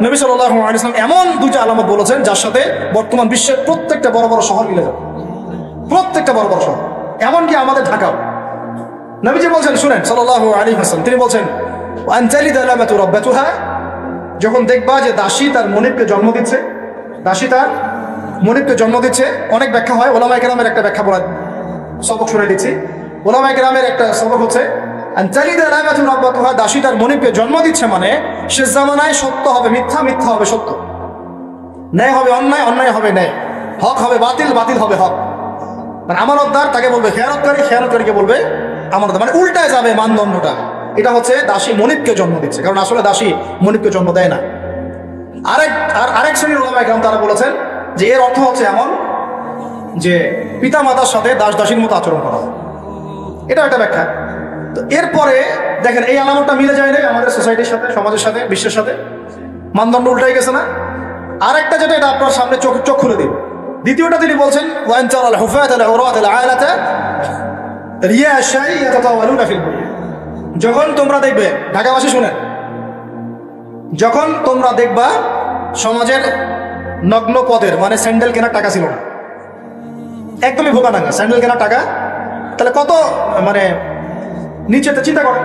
নবী সাল্লাল্লাহু আলাইহি ওয়াসাল্লাম এমন দুইটা আলামত বলেছেন যার সাথে বর্তমান বিশ্বের প্রত্যেকটা বড় বড় শহর মিলে যাবে, প্রত্যেকটা বড় বড় শহর, এমনকি আমাদের ঢাকাও। নবীজি বলছেন, শুনেন সাল্লাল্লাহু আলাইহি ওয়াসাল্লাম, তিনি বলছেন আন তালিদা লামাতু রাব্বাতুহা, যখন দেখবা যে দাসী তার মনিবকে জন্ম দিচ্ছে, দাসী তার মনিবকে জন্ম দিচ্ছে। অনেক ব্যাখ্যা হয়, ওলামায়ে কেরামের একটা ব্যাখ্যা বলা সবক শুনে দিচ্ছি। ওলামায়ে কেরামের একটা সবক হচ্ছে আন তালিদা লামাতু রাব্বাতুহা, দাসী তার মনিবকে জন্ম দিচ্ছে মানে শেষ জামানায় সত্য হবে মিথ্যা, মিথ্যা হবে সত্য, ন্যায় হবে অন্যায়, অন্যায় হবে ন্যায়, হক হবে বাতিল, বাতিল হবে হক। মানে আমানতদার তাকে বলবে খেয়ানতকারী, খেয়ানতকারীকে বলবে আমানত, মানে উল্টায় যাবে মানদণ্ডটা। এটা হচ্ছে দাসী মনিবকে জন্ম দিচ্ছে, কারণ আসলে দাসী মনিবকে জন্ম দেয় না। আরেক শ্রেণীর ওলামায়ে কেরাম তারা বলেছেন যে এর অর্থ হচ্ছে এমন যে পিতা মাতার সাথে দাস দাসীর মতো আচরণ করা, এটা একটা ব্যাখ্যা। তো এরপরে দেখেন এই আলামতটা মিলে যায় না আমাদের সোসাইটির সাথে, সমাজের সাথে, বিশ্বের সাথে, মানদণ্ড উল্টাই গেছে না। আরেকটা যেটা, এটা আপনার সামনে চোখ খুলে দিন। দ্বিতীয়টা তিনি বলছেন ওয়ান তারাল হুফাতাল উরাতাল আলাতা রিয়াশাই ইয়াতাতাওয়ালুনা ফিল বুনিয়ান, যখন তোমরা দেখবে, ঢাকাবাসী শুনেন, যখন তোমরা দেখবা সমাজের নগ্ন পদের, মানে স্যান্ডেল কেনার টাকা ছিল না, একদমই ভোগা নাঙ্গা স্যান্ডেল কেনার টাকা, তাহলে কত মানে নিচেতে চিন্তা করো,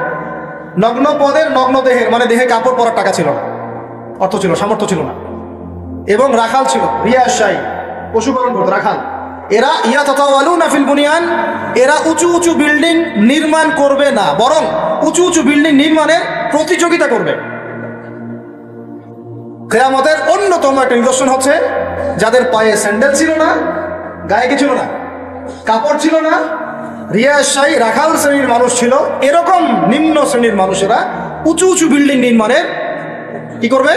নগ্ন পদের নগ্ন দেহের, মানে দেহে কাপড় পরার টাকা ছিল না, অর্থ ছিল, সামর্থ্য ছিল না, এবং রাখাল ছিল, রিয়াশাই পশুপালন করতো রাখাল, এরা ইয়াতাতাওয়ালুনা ফিল বুনিয়ান, এরা উঁচু উঁচু বিল্ডিং নির্মাণ করবে না, বরং উঁচু উঁচু বিল্ডিং নির্মাণের প্রতিযোগিতা করবে। কিয়ামতের অন্যতম একটা নিদর্শন হচ্ছে যাদের পায়ে স্যান্ডেল ছিল না, গায়ে কি ছিল না, কাপড় ছিল না, রিয়াশাই রাখাল শ্রেণীর মানুষ ছিল, এরকম নিম্ন শ্রেণীর মানুষেরা উঁচু উঁচু বিল্ডিং নির্মাণের কি করবে,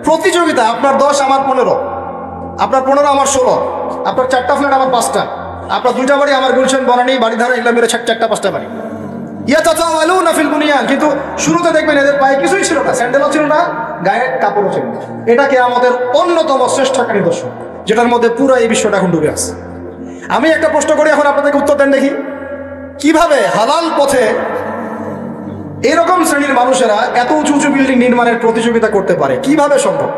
প্রতিযোগিতা। আপনার 10 আমার 15, আপনার 15 আমার 16, আপনার 4টা ফ্ল্যাট আমার 5টা, আপনার 2টা বাড়ি আমার গুলশান বনানী বাড়িধারা এগুলো মিলে 4টা 5টা বাড়ি, ইয়াতাতাওয়ালুনা ফিল বুনিয়ান। কিন্তু শুরুতে দেখবেন এদের পায়ে কিছুই ছিল না, স্যান্ডেলও ছিল না, গায়ে কাপড়ও ছিল না। এটা কিয়ামতের অন্যতম শ্রেষ্ঠ একটা নিদর্শন, যেটার মধ্যে পুরো এই বিশ্বটা এখন ডুবে আছে। আমি একটা প্রশ্ন করি, এখন আপনাদেরকে উত্তর দেন দেখি, কিভাবে হালাল পথে এরকম শ্রেণীর মানুষেরা এত উঁচু উঁচু বিল্ডিং নির্মাণের প্রতিযোগিতা করতে পারে? কিভাবে সম্ভব,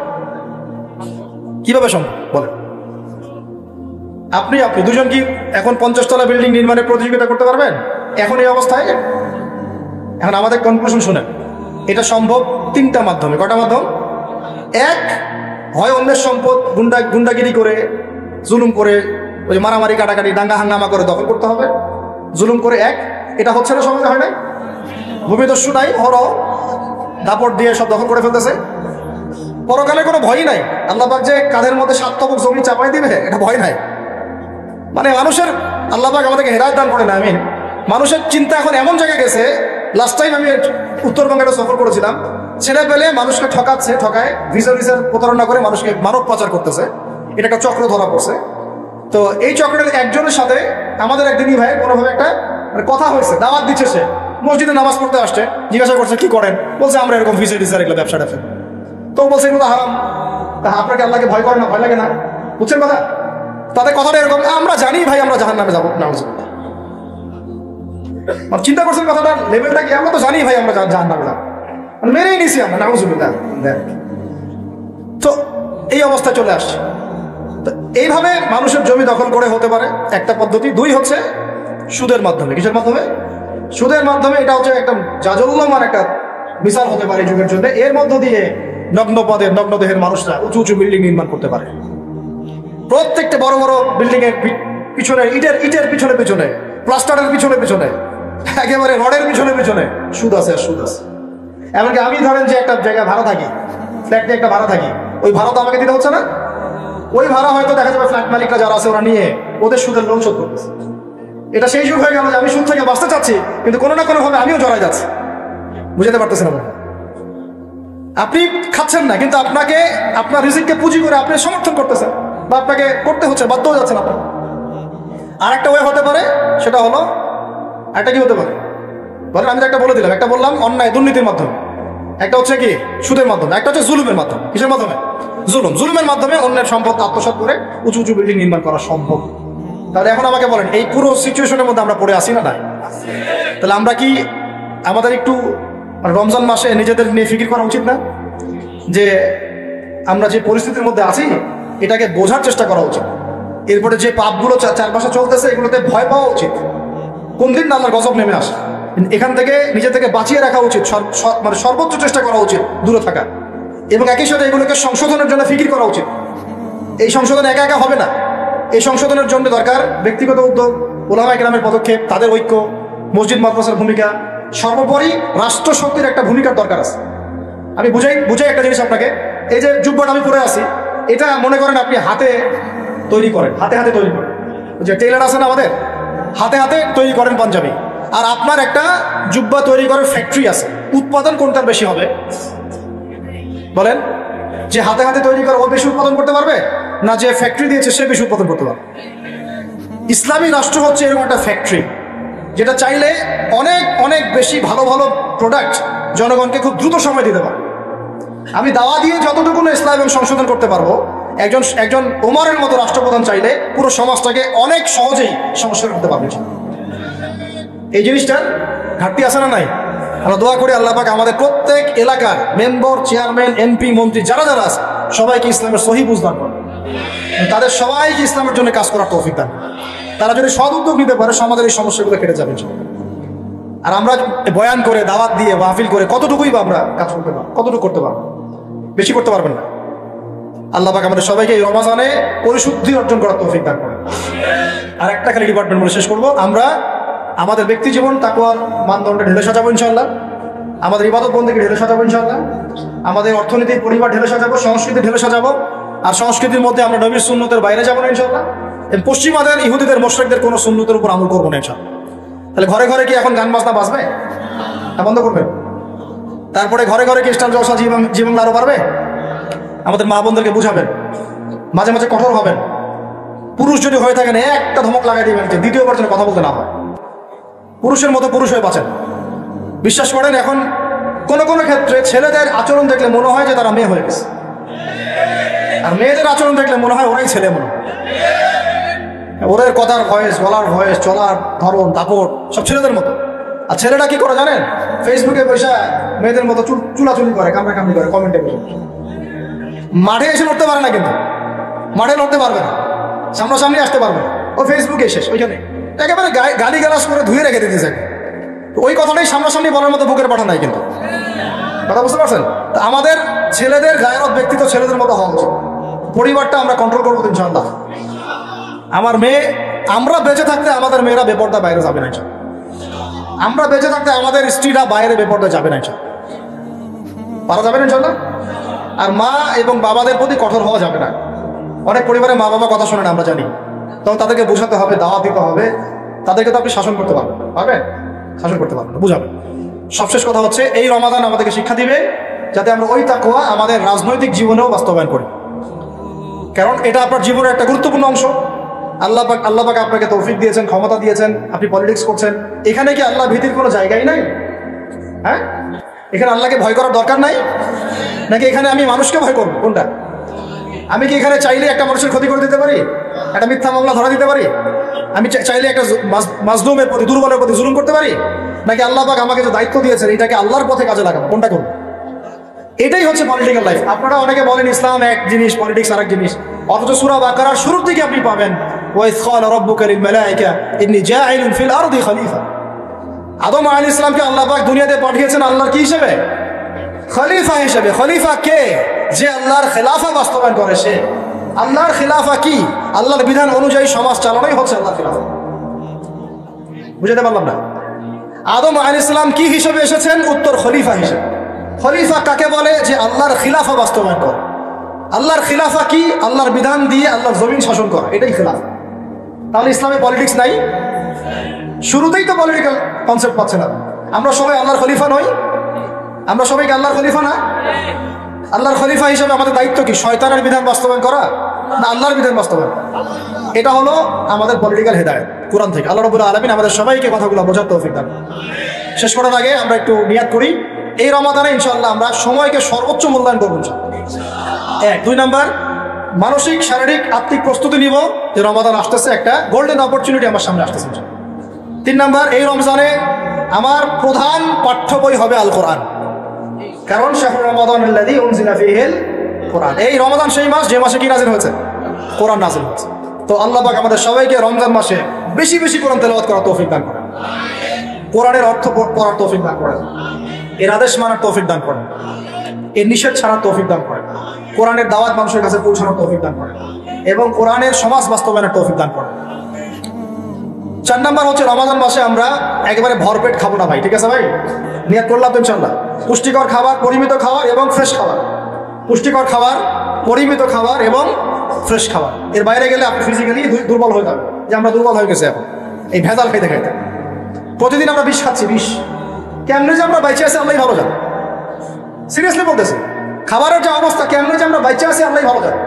কিভাবে সম্ভব বলেন? আপনি দুজন কি এখন 50 তলা বিল্ডিং নির্মাণের প্রতিযোগিতা করতে পারবেন এখন এই অবস্থায়? এখন আমাদের কনক্লুশন শুনেন, এটা সম্ভব 3টা মাধ্যমে। কটা মাধ্যম? এক, হয় অন্যের সম্পদ গুন্ডাগিরি করে, জুলুম করে, ওই মারামারি কাটাকাটি দাঙ্গা হাঙ্গামা করে দখল করতে হবে, জুলুম করে। এক, এটা হচ্ছে না, সমাজে হয় নাই, ভূমিদস্যু নাই, হরহ দাপট দিয়ে সব দখল করে ফেলতেছে। পরকালে কোনো ভয় নাই, আল্লাহ পাক যে কাঁধের মধ্যে 7 তবক জমি চাপাই দিবে, এটা ভয় নাই। মানে মানুষের, আল্লাহ পাক আমাদেরকে হেদায়েত দান করে না, আমিন। মানুষের চিন্তা এখন এমন জায়গায় গেছে, লাস্ট টাইম আমি উত্তরবঙ্গে একটা সফর করেছিলাম, ছেলে পেলে মানুষকে ঠকায় ভিসার প্রতারণা করে মানুষকে মানব পাচার করতেছে, এটা একটা চক্র ধরা পড়ছে। তো এই চক্রের একজনের সাথে আমাদের একদিনই ভাই কোনোভাবে একটা কথা হয়েছে, দাওয়াত দিচ্ছে, সে মসজিদে নামাজ পড়তে আসছে, জিজ্ঞাসা করছে কি করেন, বলছে আমরা এরকম ভিসার এগুলো ব্যবসা ট্যাবসা। তো বলছে এগুলো হারাম, তা আপনাকে আল্লাহকে ভয় করে না, ভয় লাগে না, বুঝছেন কথা? তাদের কথাটা এরকম, আমরা জানি ভাই আমরা জাহান্নামে যাবো, নাউজুবিল্লাহ। মানে চিন্তা করছেন কথাটা লেভেলটা কি? আমরা তো জানি ভাই আমরা জাহান্নামে যাবো, মেরেই নিছি আমরা, নাউজুবিল্লাহ। তো এই অবস্থা চলে আসছে। তো এইভাবে মানুষের জমি দখল করে হতে পারে একটা পদ্ধতি। 2 হচ্ছে সুদের মাধ্যমে। কিসের মাধ্যমে? সুদের মাধ্যমে। এটা হচ্ছে একটা জাজল্যমান একটা মিসাল হতে পারে যুগের জন্য। এর মধ্য দিয়ে নগ্ন পদের নগ্ন দেহের মানুষরা উঁচু উঁচু বিল্ডিং নির্মাণ করতে পারে। প্রত্যেকটা বড় বড় বিল্ডিং এর পিছনে, ইটের পিছনে, প্লাস্টারের পিছনে, একেবারে রডের পিছনে সুদ আছে, সুদ আছে। এমনকি আমি ধরেন যে একটা জায়গায় ভাড়া থাকি, ফ্ল্যাট নিয়ে একটা ভাড়া থাকি, ওই ভাড়া তো আমাকে দিতে হচ্ছে না, ওই ভাড়া হয়তো দেখা যাবে ফ্ল্যাট মালিকরা যারা আছে ওরা নিয়ে ওদের সুদের লোন শোধ করতেছে। এটা সেই যুগ হয়ে গেল যে আমি সুদ থেকে বাঁচতে চাচ্ছি, কিন্তু কোনো না কোনো ভাবে আমিও জড়াই যাচ্ছি, বুঝতে পারতেছেন? আপনি খাচ্ছেন না, কিন্তু আপনাকে আপনার রিজিককে পুঁজি করে আপনি সমর্থন করতেছেন, বা আপনাকে করতে হচ্ছে, বাধ্য হয়ে যাচ্ছেন আপনার। আর একটা ওয়ে হতে পারে, সেটা হলো একটা কি হতে পারে বলেন? আমি তো একটা বলে দিলাম, একটা বললাম অন্যায় দুর্নীতির মাধ্যমে, একটা হচ্ছে কি সুদের মাধ্যমে, একটা হচ্ছে জুলুমের মাধ্যমে। কিসের মাধ্যমে? জুলুমের মাধ্যমে অন্যের সম্পদ আত্মসাৎ করে উঁচু উঁচু বিল্ডিং নির্মাণ করা সম্ভব। তাহলে এখন আমাকে বলেন, এই পুরো সিচুয়েশনের মধ্যে আমরা পড়ে আসি না? না। তাহলে আমরা কি, আমাদের একটু রমজান মাসে নিজেদের নিয়ে ফিকির করা উচিত না? যে আমরা যে পরিস্থিতির মধ্যে আছি এটাকে বোঝার চেষ্টা করা উচিত। এরপরে যে পাপগুলো চারপাশে চলতেছে এগুলোতে ভয় পাওয়া উচিত। কোন দিন না আল্লাহর গজব নেমে আসে, এখান থেকে নিজে থেকে বাঁচিয়ে রাখা উচিত, মানে সর্বোচ্চ চেষ্টা করা উচিত দূরে থাকা, এবং একই সাথে এগুলোকে সংশোধনের জন্য ফিকির করা উচিত। এই সংশোধন একা একা হবে না, এই সংশোধনের জন্য দরকার ব্যক্তিগত উদ্যোগ, ওলামা কেরামের পদক্ষেপ, তাদের ঐক্য, মসজিদ মাদ্রাসার ভূমিকা, সর্বোপরি রাষ্ট্রশক্তির একটা ভূমিকার দরকার আছে। আমি বুঝাই একটা জিনিস আপনাকে। এই যে জুব্বাটা আমি পরে আছি, এটা মনে করেন আপনি হাতে তৈরি করেন, হাতে তৈরি করেন, যে টেইলার আছে না আমাদের, হাতে তৈরি করেন পাঞ্জাবি, আর আপনার একটা জুব্বা তৈরি করার ফ্যাক্টরি আছে, উৎপাদন কোনটার বেশি হবে বলেন? যে হাতে তৈরি করে ও বেশি উৎপাদন করতে পারবে, না যে ফ্যাক্টরি দিয়েছে সে বেশি উৎপাদন করতে পারবে? ইসলামী রাষ্ট্র হচ্ছে এরকম একটা ফ্যাক্টরি যেটা চাইলে অনেক অনেক বেশি ভালো ভালো প্রোডাক্ট জনগণকে খুব দ্রুত সময় দিতে পারে। আমি দাওয়া দিয়ে যতটুকু ইসলাম এবং সংশোধন করতে পারবো, একজন ওমরের মতো রাষ্ট্রপ্রধান চাইলে পুরো সমাজটাকে অনেক সহজেই সংস্কার করতে পারবে। এই জিনিসটার ঘাটতি আছে না নাই? আমরা দোয়া করি আল্লাহ পাক আমাদের প্রত্যেক এলাকার মেম্বার, চেয়ারম্যান, এমপি, মন্ত্রী যারা আছে সবাইকে ইসলামের সহি বুঝ দান করেন, তাদের সবাইকে ইসলামের জন্য কাজ করার তৌফিক দান। তারা যদি সদ উদ্যোগ নিতে পারে সমাজের এই সমস্যাগুলো কেটে যাবে। আর আমরা বয়ান করে, দাওয়াত দিয়ে, মাহফিল করে কতটুকুই বা আমরা কাজ করতে পারবো? কতটুকু করতে পারবো? বেশি করতে পারবেন না। আল্লাহ পাক আমাদের সবাইকে এই রমজানে পরিশুদ্ধি অর্জন করার তৌফিক দান করেন। আর একটা খালি ডিপার্টমেন্ট বলে শেষ করবো, আমরা আমাদের ব্যক্তি জীবন তাকওয়ার মানদণ্ডে ঢেলে সাজাবো ইনশাআল্লাহ, আমাদের ইবাদত বন্দেগী ঢেলে সাজাবো ইনশাআল্লাহ, আমাদের অর্থনীতি, পরিবার ঢেলে সাজাবো, সংস্কৃতি ঢেলে সাজাবো, আর সংস্কৃতির মধ্যে আমরা নবীর সুন্নতের বাইরে যাবো না ইনশাআল্লাহ। পশ্চিমাদের, ইহুদিদের, মুশরিকদের কোনো সুন্নতের উপর আমল করবো না ইনশাআল্লাহ। তাহলে ঘরে ঘরে কি এখন গান বাজনা বাজবে? বন্ধ করবেন। তারপরে ঘরে ঘরে কি স্টার জলসা জীবন আরো পারবে? আমাদের মা বোনদেরকে বুঝাবেন, মাঝে মাঝে কঠোর হবেন। পুরুষ যদি হয়ে থাকেন একটা ধমক লাগাই দিবেন যে দ্বিতীয়বার যেন কথা বলতে না হয়। পুরুষের মতো পুরুষ হয়ে বাঁচেন। বিশ্বাস করেন, এখন কোনো কোনো ক্ষেত্রে ছেলেদের আচরণ দেখলে মনে হয় যে তারা মেয়ে হয়ে গেছে, আর মেয়েদের আচরণ দেখলে মনে হয় ওরাই ছেলে। মনে হয় ওদের কথার ভয়েস, গলার ভয়েস, চলার ধরন, দাপট সব ছেলেদের মতো। আর ছেলেটা কি করে জানেন? ফেসবুকে বসে মেয়েদের মতো চুলাচুলি করে, কামড়াকামড়ি করে, কমেন্টে বসে। মাঠে এসে লড়তে পারে না, কিন্তু মাঠে লড়তে পারবে না, সামনাসামনি আসতে পারবে না। ও ফেসবুকে শেষ, ওইখানে একেবারে গালি গালাজ করে ধুয়ে রেখে দিতেছে। ওই কথাটাই সামনাসামনি বলার মতো বুকের পাঠা নাই। কিন্তু কথা বুঝতে পারছেন? আমাদের ছেলেদের গায়রত, ব্যক্তিত্ব ছেলেদের মতো হওয়া উচিত। পরিবারটা আমরা কন্ট্রোল করবো ইনশাআল্লাহ। আমার মেয়ে, আমরা বেঁচে থাকতে আমাদের মেয়েরা বেপর্দা বাইরে যাবে না ইনশাআল্লাহ। আমরা বেঁচে থাকতে আমাদের স্ত্রীরা বাইরে বেপর্দা যাবে না ইনশাআল্লাহ। পারা যাবে না ইনশাআল্লাহ। আর মা এবং বাবাদের প্রতি কঠোর হওয়া যাবে না। অনেক পরিবারে মা বাবা কথা শোনে না, আমরা জানি। তখন তাদেরকে বোঝাতে হবে, দাওয়াত দিতে হবে। তাদেরকে তো আপনি শাসন করতে পারবেন? শাসন করতে পারবেন না, বুঝাবেন। সবশেষ কথা হচ্ছে, এই রমাদান আমাদেরকে শিক্ষা দিবে যাতে আমরা ওই তাকওয়া আমাদের রাজনৈতিক জীবনেও বাস্তবায়ন করি। কারণ এটা আপনার জীবনের একটা গুরুত্বপূর্ণ অংশ। আল্লাহ পাক আপনাকে তৌফিক দিয়েছেন, ক্ষমতা দিয়েছেন, আপনি পলিটিক্স করছেন। এখানে কি আল্লাহ ভীতির কোনো জায়গাই নাই? হ্যাঁ, এখানে আল্লাহকে ভয় করার দরকার নাই নাকি এখানে আমি মানুষকে ভয় করবো? কোনটা? আমি কি এখানে চাইলে একটা মানুষের ক্ষতি করে দিতে পারি? একটা মিথ্যা মামলা ধরা দিতে পারি? আমি চাইলে একটা মাজলুমের প্রতি, দুর্বলের প্রতি জুলুম করতে পারি? নাকি আল্লাহ পাক আমাকে যে দায়িত্ব দিয়েছেন এটাকে আল্লাহর পথে কাজে লাগাবো? কোনটা করবো? এটাই হচ্ছে পলিটিক্যাল লাইফ। আপনারা অনেকে বলেন ইসলাম এক জিনিস, পলিটিক্স আরেক জিনিস, অথচ সূরা বাকারার শুরুর দিকে আপনি পাবেন ওয়াইয ক্বালা রাব্বুকা লিল মালায়েকা ইন্নী জাঈলুন ফিল আরদি খলিফা। আদম আলাইহিস সালামকে আল্লাহ পাক দুনিয়াতে পাঠিয়েছেন আল্লাহর কি হিসেবে? খলিফা হিসেবে। খলিফা কে? যে আল্লাহর খেলাফা বাস্তবায়ন করে সে। আল্লাহর খেলাফা কি? আল্লাহর বিধান অনুযায়ী সমাজ চালানোই হচ্ছে আল্লাহর খেলাফা। বুঝাতে পারলাম না? আদম আলাইহিস সালাম কি হিসেবে এসেছেন? উত্তর, খলিফা হিসেবে। খলিফা কাকে বলে? যে আল্লাহর খিলাফা বাস্তবায়ন করে। আল্লাহর খিলাফা কি? আল্লাহর বিধান দিয়ে আল্লাহর জমিন শাসন করা, এটাই খিলাফা। তাহলে ইসলামে পলিটিক্স নাই? শুরুতেই তো পলিটিক্যাল কনসেপ্ট পাচ্ছে না। আমরা সবাই আল্লাহর খলিফা নই? আমরা সবাইকে আল্লাহর খলিফা না? আল্লাহর খলিফা হিসেবে আমাদের দায়িত্ব কি? শয়তানের বিধান বাস্তবায়ন করা না আল্লাহর বিধান বাস্তবায়ন? এটা হলো আমাদের পলিটিক্যাল হেদায়েত কোরআন থেকে। আল্লাহ রাব্বুল আলামিন আমাদের সবাইকে কথাগুলো বোঝার তৌফিক দান। শেষ করার আগে আমরা একটু নিয়াত করি, এই রমাদানে ইনশাআল্লাহ আমরা সময়কে সর্বোচ্চ মূল্যায়ন করবো। 2 নাম্বার, মানসিক, শারীরিক, আত্মিক প্রস্তুতি নিব যে রমাদান আসতেছে, একটা গোল্ডেন অপরচুনিটি আমার সামনে আসতেছে। 3 নাম্বার, এই রমজানে আমার প্রধান পাঠ্য বই হবে আল কোরআন। কারণ শাহরুর রমাদান আল্লাযী উনজিলা ফীহিল কোরআন, এই রমাদান সেই মাস যে মাসে কি নাযিল হয়েছে? কোরআন নাযিল হয়েছে। তো আল্লাহ পাক আমাদের সবাইকে রমজান মাসে বেশি বেশি কোরআন তেলাওয়াত করার তৌফিক দান করেন, কোরআনের অর্থ পড়ার তৌফিক দান করেন, এর আদেশ মানার তৌফিক দান করেন, এর নিষেধ ছাড়ার তৌফিক দান করেন, কোরআনের দাওয়াত মানুষের কাছে পৌঁছানোর তৌফিক দান করেন এবং কোরআনের সমাজ বাস্তবায়নের তৌফিক দান করেন। 4 নাম্বার হচ্ছে রমাদান মাসে আমরা একেবারে ভরপেট খাবো না ভাই, ঠিক আছে ভাই? নিয়ত করলাম তো ইনশাআল্লাহ। পুষ্টিকর খাবার, পরিমিত খাবার এবং ফ্রেশ খাবার, পুষ্টিকর খাবার, পরিমিত খাবার এবং ফ্রেশ খাবার। এর বাইরে গেলে আপনি ফিজিক্যালি দুর্বল হয়ে যাবেন, যে আমরা দুর্বল হয়ে গেছি এখন এই ভেজাল খাইতে খাইতে। প্রতিদিন আমরা বিষ খাচ্ছি, বিষ। কেমনে যে আমরা বাইচে আছি আল্লাহই ভালো জানে, সিরিয়াসলি বলতেছি। খাবারের যে অবস্থা, কেমনে যে আমরা বাইচে আছি আল্লাহই ভালো জানে।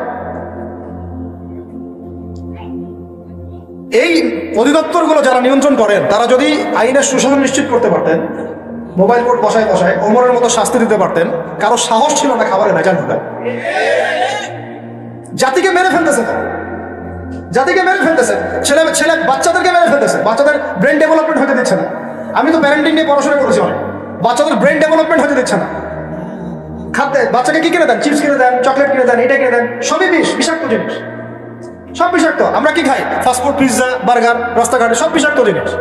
এই অধিদপ্তরগুলো যারা নিয়ন্ত্রণ করেন তারা যদি আইনের সুশাসন নিশ্চিত করতে পারতেন, মোবাইল কোর্ট বসায় বসায় ওমরের মতো শাস্তি দিতে পারতেন, কারো সাহস ছিল না খাবারে ভেজাল ঢুকায়। জাতিকে মেরে ফেলতেছে, জাতিকে মেরে ফেলতেছে, ছেলে বাচ্চাদেরকে মেরে ফেলতেছে, বাচ্চাদের ব্রেন ডেভেলপমেন্ট হতে দিচ্ছে না। আমি তো প্যারেন্টিং নিয়ে পড়াশোনা করেছি অনেক, বাচ্চাদের ব্রেন ডেভেলপমেন্ট হতে দিচ্ছে না। খাদ্যে বাচ্চাকে কি কিনে দেন? চিপস কিনে দেন, চকলেট কিনে দেন, এটা কিনে দেন, সবই বিষ, বিষাক্ত জিনিস, সব বিষাক্ত। আমরা কি খাই? ফাস্টফুড, পিৎজা, বার্গার, রাস্তাঘাটে সব বিষাক্ত জিনিস।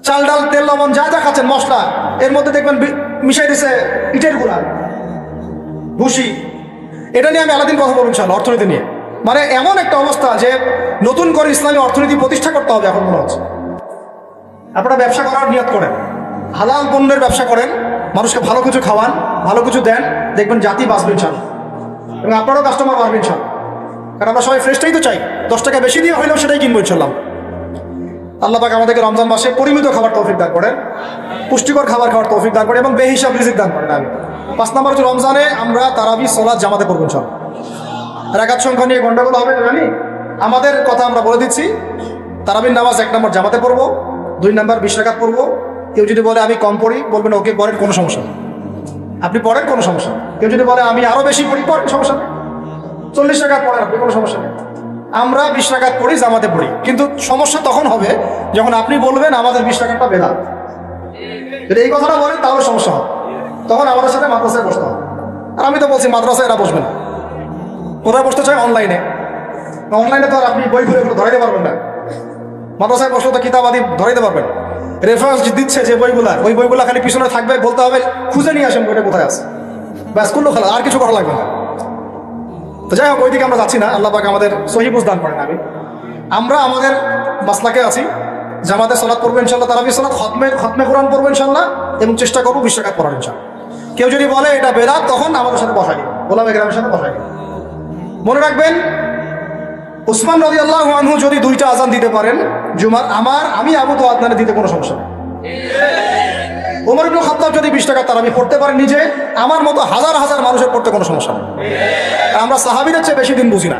চাল ডাল তেল লবণ যা যা খাচ্ছেন মশলা, এর মধ্যে দেখবেন মিশাই দিছে ইটের গুঁড়া, ভুসি। এটা নিয়ে আমি আলাদিন কথা বলুন ইনশাআল্লাহ, অর্থনীতি নিয়ে। মানে এমন একটা অবস্থা যে নতুন করে ইসলামী অর্থনীতি প্রতিষ্ঠা করতে হবে এখন মনে হচ্ছে। আপনারা ব্যবসা করার নিয়ত করেন, হালাল পণ্যের ব্যবসা করেন, মানুষকে ভালো কিছু খাওয়ান, ভালো কিছু দেন, দেখবেন জাতি বাঁচবে ইনশাআল্লাহ এবং আপনারও কাস্টমার বাড়বে ইনশাআল্লাহ। কারণ আমরা সবাই ফ্রেশটাই তো চাই, 10 টাকা বেশি দিয়ে হইলেও সেটাই কিনবো ইনশাআল্লাহ। আল্লাহ পাক আমাদেরকে রমজান মাসে পরিমিত খাবার তৌফিক দান করেন, পুষ্টিকর খাবার খাওয়ার তৌফিক দান করেন এবং বেহিসাব রিজিক দান করেন। আমি 5 নাম্বার হচ্ছে রমজানে আমরা তারাবি সালাত জামাতে পড়বো ইনশাআল্লাহ। রাকাত সংখ্যা নিয়ে গন্ডগোল হবে জানি, আমাদের কথা আমরা বলে দিচ্ছি। তারাবির নামাজ 1 নম্বর জামাতে পড়বো, 2 নম্বর 20 রাকাত পড়বো। কেউ যদি বলে আমি কম পড়ি, বলবেন ওকে পড়েন, কোনো সমস্যা নেই, আপনি পড়েন, কোনো সমস্যা নেই। কেউ যদি বলে আমি আরো বেশি পড়ি, পড়েন, সমস্যা নেই, 40 রাকাত পড়েন আপনি, কোনো সমস্যা নেই। আমরা 20 রাকাত পড়ি, জামাতে পড়ি। কিন্তু সমস্যা তখন হবে যখন আপনি বলবেন আমাদের 20 রাকাতটা বেদাত। যদি এই কথাটা বলেন তাহলে সমস্যা হবে, তখন আমাদের সাথে মাদ্রাসায় বসতে হবে। আর আমি তো বলছি মাদ্রাসায় এরা বসবে না, কোথায় বসতে চাই? অনলাইনে। অনলাইনে তো আর আপনি বই ঘুরে ঘুরে ধরাইতে পারবেন না। মাদ্রাসায় বসলে তো কিতাবাদি ধরাইতে পারবেন। রেফারেন্স দিচ্ছে যে বইগুলা, ওই বইগুলা খালি পিছনে থাকবে, বলতে হবে খুঁজে নিয়ে আসেন বইটা কোথায় আছে, ব্যাস করলো খেলা, আর কিছু করা লাগবে না। তো যাই হোক, ওইদিকে আমরা যাচ্ছি না, আল্লাহ পাক আমাদের সহিহ বুঝ দান করেন। আমরা আমাদের মাসলাকে আছি, জামাতে সালাত পড়বো ইনশাআল্লাহ, তারাবি সালাত, খতমে কোরআন পড়বো ইনশাআল্লাহ এবং চেষ্টা করবো 20 রাকাত পড়ার ইনশাআল্লাহ। কেউ যদি বলে এটা বেদাত, তখন আমাদের সাথে বসাই দিন, ওলামা কেরামের সাথে বসাই দিন। মনে রাখবেন, উসমান রাদিয়াল্লাহু আনহু যদি 2টা আযান দিতে পারেন জুমার, আমি আবু তো আদনানে দিতে কোনো সমস্যা নেই। ওমর ইবনে খাত্তাব যদি 20 টাকা তারাবি পড়তে পারেন নিজে, আমার মতো হাজার হাজার মানুষের পড়তে কোনো সমস্যা নেই। আমরা সাহাবীদের চেয়ে বেশি দিন বুঝি না।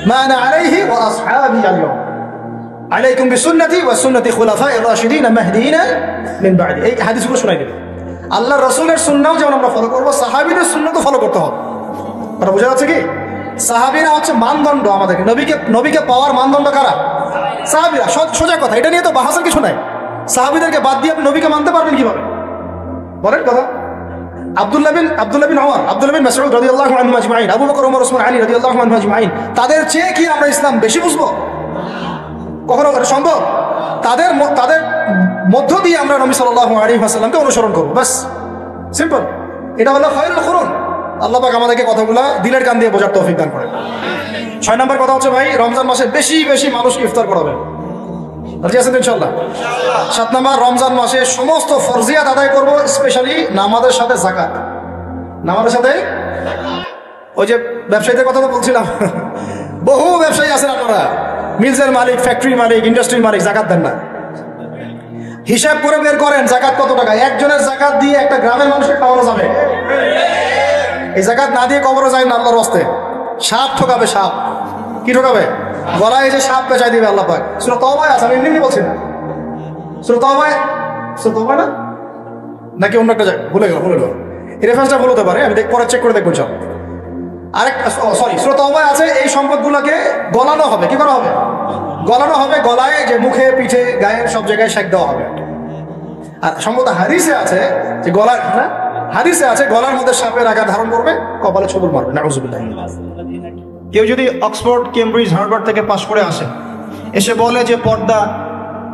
মা আনা আলাইহি ওয়া আসহাবি আল-ইয়াউম আলাইকুম বিসুন্নতি ওয়া সুন্নতি খুলাফায়ে রাশিদিন মাহদিয়িন মিন বা'দি। এই হাদিসগুলো শোনাই দিবেন। আল্লাহর রাসূলের সুন্নাহ যেমন আমরা ফলো করব, সাহাবীদের সুন্নাহও ফলো করতে হবে। এটা বোঝা যাচ্ছে কি? সাহাবীরা হচ্ছে মানদণ্ড আমাদেরকে, নবীকে পাওয়ার মানদণ্ড কারা? সাহাবীরা। সোজা কথা, এটা নিয়ে তো বাহাসের কিছু নাই। সাহাবীদেরকে বাদ দিয়ে আপনি নবীকে মানতে পারবেন কিভাবে? বলেন কথা। আব্দুল্লাহ বিন ওমর, আব্দুল্লাহ বিন মাসউদ রাদিয়াল্লাহু আনহু আজমাইন, আবু বকর, ওমর, ওসমান, আলী রাদিয়াল্লাহু আনহু আজমাইন, তাদের চেয়ে কি আমরা ইসলাম বেশি বুঝবো? কখনো সম্ভব? তাদের মধ্য দিয়ে আমরা নবী সাল্লাল্লাহু আলাইহি ওয়াসাল্লামকে অনুসরণ করব, বাস, সিম্পল। এটা হলো খায়রুল কুরুন। আল্লাহ পাক আমাদেরকে কথাগুলো দিলের কান দিয়ে বোঝার তৌফিক দান করেন। 6 নম্বর কথা হচ্ছে ভাই, রমজান মাসে বেশি বেশি মানুষকে ইফতার করাবেন, রাজি আছেন ইনশাআল্লাহ? 7 নম্বর, রমজান মাসে সমস্ত ফরজিয়াত আদায় করব, স্পেশালি নামাজের সাথে যাকাত। নামাজের সাথে ওই যে ব্যবসায়ীদের কথা তো বলছিলাম, বহু ব্যবসায়ী আছেন আপনারা, মিলসের মালিক, ফ্যাক্টরির মালিক, ইন্ডাস্ট্রির মালিক, যাকাত দেন না। হিসাব করে বের করেন যাকাত কত টাকা। একজনের যাকাত দিয়ে একটা গ্রামের মানুষকে খাওয়ানো যাবে? এই যাকাত না দিয়ে কবরে যায় না আল্লাহর রাস্তায়। সাপ ঠকাবে, সাপ। কি ঠকাবে? গলায় যে সাপ পেঁচাই দিবে আল্লাহ পাক। সূরা তাওবায় আছে, আমি এমনি বলছি না। সূরা তাওবায় না নাকি অন্য একটা জায়গা, ভুলে গেল। এই রেফারেন্সটা ভুল হতে পারে, আমি পরে চেক করে দেখবো সব। সূরা তাওবায় আছে, এই সম্পদগুলোকে গলানো হবে। কি করা হবে? গলানো হবে। গলায় যে মুখে, পিঠে, গায়ের সব জায়গায় শেক দেওয়া হবে। আর সম্ভবত হাদিসে আছে যে হাদিসে আছে গলার মধ্যে সাপের আকার ধারণ করবে, কপালে ছবল মারবে, নাউযুবিল্লাহ। কেউ যদি অক্সফোর্ড, কেমব্রিজ, হার্ভার্ড থেকে পাশ করে আসে, এসে বলে যে পর্দা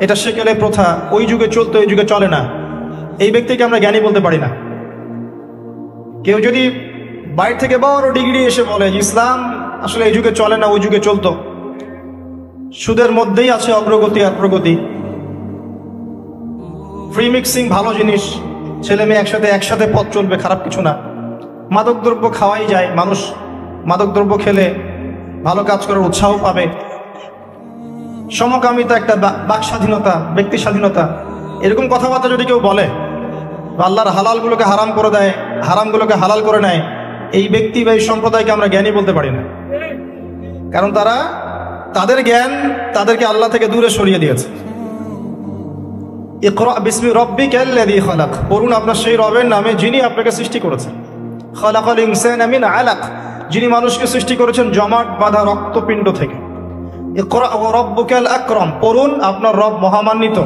এটা সেকেলে প্রথা, ওই যুগে চলতো, এই যুগে চলে না, এই ব্যক্তিকে আমরা জ্ঞানী বলতে পারি না। কেউ যদি বাইরে থেকে বড় ডিগ্রি এসে বলে যে ইসলাম আসলে এই যুগে চলে না, ওই যুগে চলতো, সুদের মধ্যেই আছে অগ্রগতি আর প্রগতি, ফ্রি মিক্সিং ভালো জিনিস, ছেলে মেয়ে একসাথে পথ চলবে, খারাপ কিছু না, মাদকদ্রব্য খাওয়াই যায়, মানুষ মাদকদ্রব্য খেলে ভালো কাজ করার উৎসাহ পাবে, সমকামিতা একটা বাক স্বাধীনতা, ব্যক্তি স্বাধীনতা, এরকম কথাবার্তা যদি কেউ বলে, আল্লাহর হালালগুলোকে হারাম করে দেয়, হারামগুলোকে হালাল করে নেয়, এই ব্যক্তি বা এই সম্প্রদায়কে আমরা জ্ঞানী বলতে পারি না। কারণ তাদের জ্ঞান তাদেরকে আল্লাহ থেকে দূরে সরিয়ে দিয়েছে। ইকরা বিসমি রাব্বিকাল্লাযী খালাক, পড়ুন আপনার সেই রবের নামে যিনি আপনাকে সৃষ্টি করেছেন। খালাকাল ইনসানা মিন আলাক, যিনি মানুষকে সৃষ্টি করেছেন জমাট বাঁধা রক্তপিণ্ড থেকে। ইকরা ওয়া রাব্বুকাল আকরাম, পড়ুন আপনার রব মহামান্বিত।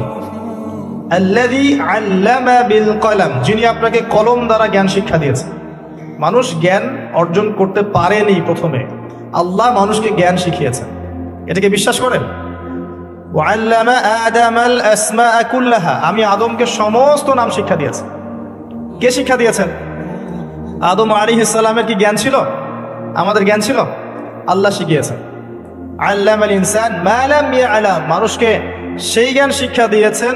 আল্লাযী আল্লামা বিল কলম, যিনি আপনাকে কলম দ্বারা জ্ঞান শিক্ষা দিয়েছেন। মানুষ জ্ঞান অর্জন করতে পারেনি, প্রথমে আল্লাহ মানুষকে জ্ঞান শিখিয়েছেন, এটাকে বিশ্বাস করেন? ওয়াল্লামা আদামাল আসমাআ কুল্লাহা, আমি আদমকে সমস্ত নাম শিক্ষা দিয়েছি। কে শিক্ষা দিয়েছেন? আদম আলাইহিস সালামের কি জ্ঞান ছিল? আমাদের জ্ঞান ছিল? আল্লাহ শিখিয়েছেন। আল্লামাল ইনসান মা লাম ইয়ালাম, মানুষকে সেই জ্ঞান শিক্ষা দিয়েছেন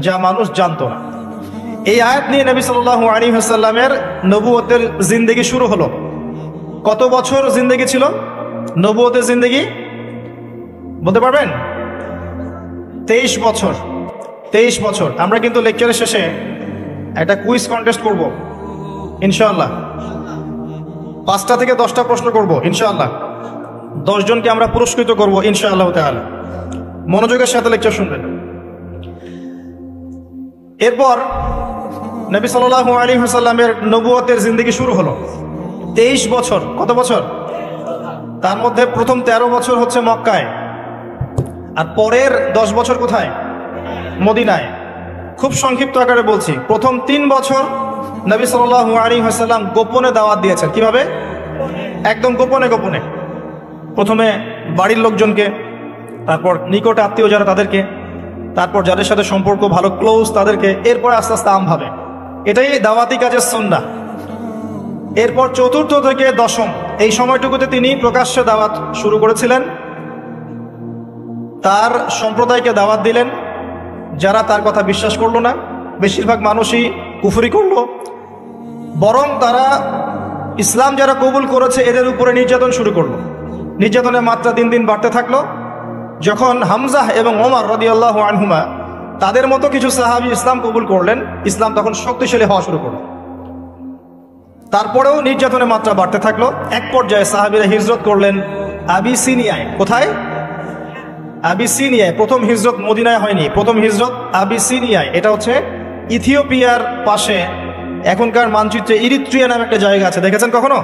যা মানুষ জানতো না। এই আয়াত নিয়ে নবী সাল্লাল্লাহু আলাইহি ওয়াসাল্লামের নবুয়তের জিন্দেগি শুরু হলো। কত বছর জিন্দেগি ছিল নবুয়তের জিন্দেগি? বলতে পারবেন? 23 বছর। 23 বছর। আমরা কিন্তু লেকচারের শেষে একটা কুইজ কন্টেস্ট করব ইনশাআল্লাহ। 5টা থেকে 10টা প্রশ্ন করব ইনশাআল্লাহ। 10 জনকে আমরা পুরস্কৃত করব ইনশাআল্লাহ তাআলা। মনোযোগের সাথে লেকচার শুনবেন। এরপর নবী সাল্লাল্লাহু আলাইহি ওয়াসাল্লামের নবুয়তের জিন্দেগি শুরু হলো। 23 বছর। কত বছর? তার মধ্যে প্রথম 13 বছর হচ্ছে মক্কায়, আর পরের 10 বছর কোথায়? মদিনায়। খুব সংক্ষিপ্ত আকারে বলছি, প্রথম 3 বছর নবী সাল্লাল্লাহু আলাইহি ওয়াসাল্লাম গোপনে দাওয়াত দিয়েছেন। কিভাবে? একদম গোপনে গোপনে। প্রথমে বাড়ির লোকজনকে, তারপর নিকট আত্মীয় যারা তাদেরকে, তারপর যাদের সাথে সম্পর্ক ভালো ক্লোজ তাদেরকে, এরপর আস্তে আস্তে আমভাবে। এটাই দাওয়াতি কাজের সুন্নাহ। এরপর 4র্থ থেকে 10ম এই সময়টুকুতে তিনি প্রকাশ্যে দাওয়াত শুরু করেছিলেন। তার সম্প্রদায়কে দাওয়াত দিলেন, যারা তার কথা বিশ্বাস করলো না, বেশিরভাগ মানুষই কুফরি করলো, বরং তারা ইসলাম যারা কবুল করেছে এদের উপরে নির্যাতন শুরু করলো। নির্যাতনের মাত্রা দিন দিন বাড়তে থাকলো। যখন হামজাহ এবং ওমর রাদিয়াল্লাহু আনহুমা তাদের মতো কিছু সাহাবী ইসলাম কবুল করলেন, ইসলাম তখন শক্তিশালী হওয়া শুরু করলো। তারপরেও নির্যাতনের মাত্রা বাড়তে থাকলো। এক পর্যায়ে সাহাবীরা হিজরত করলেন আবিসিনিয়ায়। কোথায়? আবিসিনিয়ায়। প্রথম হিজরত মদিনায় হয়নি, প্রথম হিজরত আবিসিনিয়ায়। এটা হচ্ছে ইথিওপিয়ার পাশে, এখনকার মানচিত্রে ইরিত্রিয়া নামে একটা জায়গা আছে। দেখেছেন কখনো?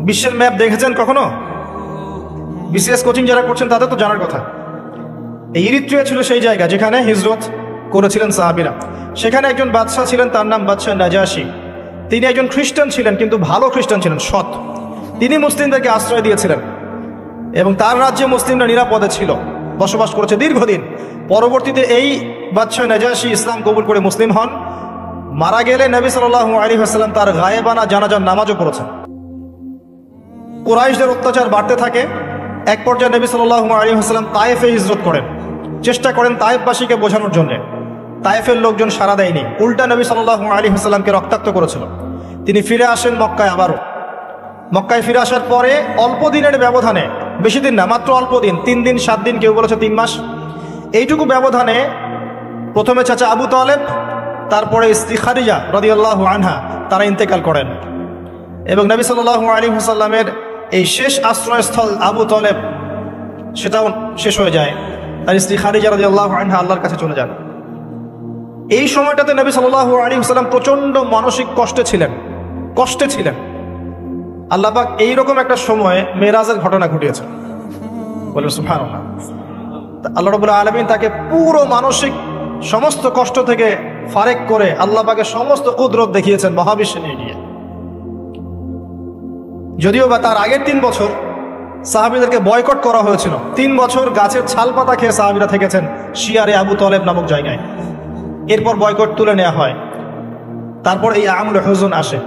বিশ্বের ম্যাপ দেখেছেন কখনো? বিসিএস কোচিং যারা করছেন তাদের তো জানার কথা। এই ইরিত্রিয়া ছিল সেই জায়গা যেখানে হিজরত করেছিলেন সাহাবীরা। সেখানে একজন বাদশাহ ছিলেন, তার নাম বাদশাহ নাজাশী। তিনি একজন খ্রিস্টান ছিলেন, কিন্তু ভালো খ্রিস্টান ছিলেন, সৎ। তিনি মুসলিমদেরকে আশ্রয় দিয়েছিলেন এবং তার রাজ্যে মুসলিমরা নিরাপদে ছিল, বসবাস করেছে দীর্ঘদিন। পরবর্তীতে এই বাদশাহ নাজাশী ইসলাম কবুল করে মুসলিম হন। মারা গেলে নবী সাল্লাল্লাহু আলাইহি ওয়াসাল্লাম তার গায়েবানা জানাজার নামাজও পড়েছেন। কুরাইশদের অত্যাচার বাড়তে থাকে। এক পর্যায়ে নবী সাল্লাল্লাহু আলাইহি ওয়াসাল্লাম তায়েফে হিজরত করেন, চেষ্টা করেন তায়েফবাসীকে বোঝানোর জন্য। তায়েফের লোকজন সাড়া দেয়নি, উল্টা নবী সাল্লাল্লাহু আলাইহি ওয়াসাল্লামকে রক্তাক্ত করেছিল। তিনি ফিরে আসেন মক্কায়। আবারও মক্কায় ফিরে আসার পরে অল্প দিনের ব্যবধানে, বেশি দিন না, মাত্র অল্প দিন, 3 দিন 7 দিন, কেউ বলেছে 3 মাস, এইটুকু ব্যবধানে প্রথমে চাচা আবু তালেব, তারপরে স্ত্রী খাদিজা রাদিয়াল্লাহু আনহা, তারা ইন্তেকাল করেন। এবং নবী সাল্লাল্লাহু আলাইহি ওয়াসাল্লামের এই শেষ আশ্রয়স্থল আবু তালেব, সেটাও শেষ হয়ে যায়। তার স্ত্রী খাদিজা রাদিয়াল্লাহু আনহা আল্লাহর কাছে চলে যান। এই সময়টাতে নবী সাল্লাল্লাহু আলাইহি ওয়াসাল্লাম প্রচন্ড মানসিক কষ্টে ছিলেন। আল্লাহ পাক এইরকম একটা সময়ে মেরাজের ঘটনা ঘটিয়েছেন। বলেন সুবহানাল্লাহ। আল্লাহ রাব্বুল আলামিন তাকে পুরো মানসিক সমস্ত কষ্ট থেকে ফারেক করে আল্লাহ পাকের সমস্ত কুদরত দেখিয়েছেন মহাবিশ্বে নিয়ে গিয়ে। যদিও বা তার আগের 3 বছর সাহাবীদেরকে বয়কট করা হয়েছিল। 3 বছর গাছের ছাল পাতা খেয়ে সাহাবীরা থেকেছেন শিয়ারে আবু তলেব নামক জায়গায়। এরপর বয়কট তুলে নেওয়া হয়। তারপর এই আমুল হুজুন আসে।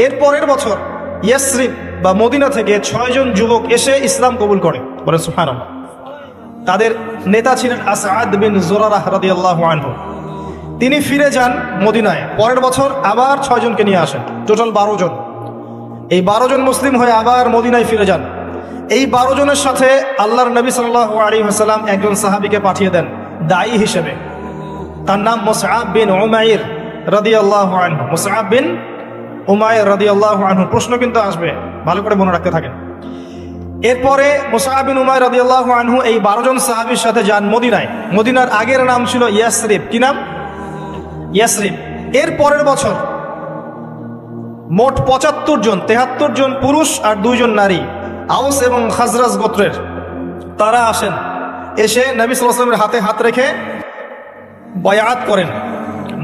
এর পরের বছর ইয়াসরিব বা মদিনা থেকে 6 জন যুবক এসে ইসলাম কবুল করে, বলে সুবহানাল্লাহ। তাদের নেতা ছিলেন আসআদ বিন জুরারাহ রাদিয়াল্লাহু আনহু। তিনি ফিরে যান মদিনায়। পরের বছর আবার 6 জনকে নিয়ে আসেন, টোটাল 12 জন। এই 12 জন মুসলিম হয়ে আবার মদিনায় ফিরে যান। এই 12 জনের সাথে আল্লাহর নবী সাল্লাল্লাহু আলাইহি ওয়াসাল্লাম একজন সাহাবীকে পাঠিয়ে দেন দায়ী হিসেবে। তার নাম মুসআব বিন উমাইর রাদিয়াল্লাহু আনহু। মুসআব বিন উমাইর রাদিয়াল্লাহু আনহু। প্রশ্ন কিন্তু আসবে, ভালো করে মনে রাখতে থাকেন। এরপরে মুসআব বিন উমাইর রাদিয়াল্লাহু আনহু এই 12 জন সাহাবীর সাথে যান মদিনায়। মদিনার আগের নাম ছিল ইয়াসরিব। কি নাম? ইয়াসরিব। এর পরের বছর মোট 75 জন, 73 জন পুরুষ আর 2 জন নারী, আউস এবং খাজরাজ গোত্রের, তারা আসেন। এসে নবী সাল্লাল্লাহু আলাইহি ওয়াসাল্লামের হাতে হাত রেখে বায়াত করেন।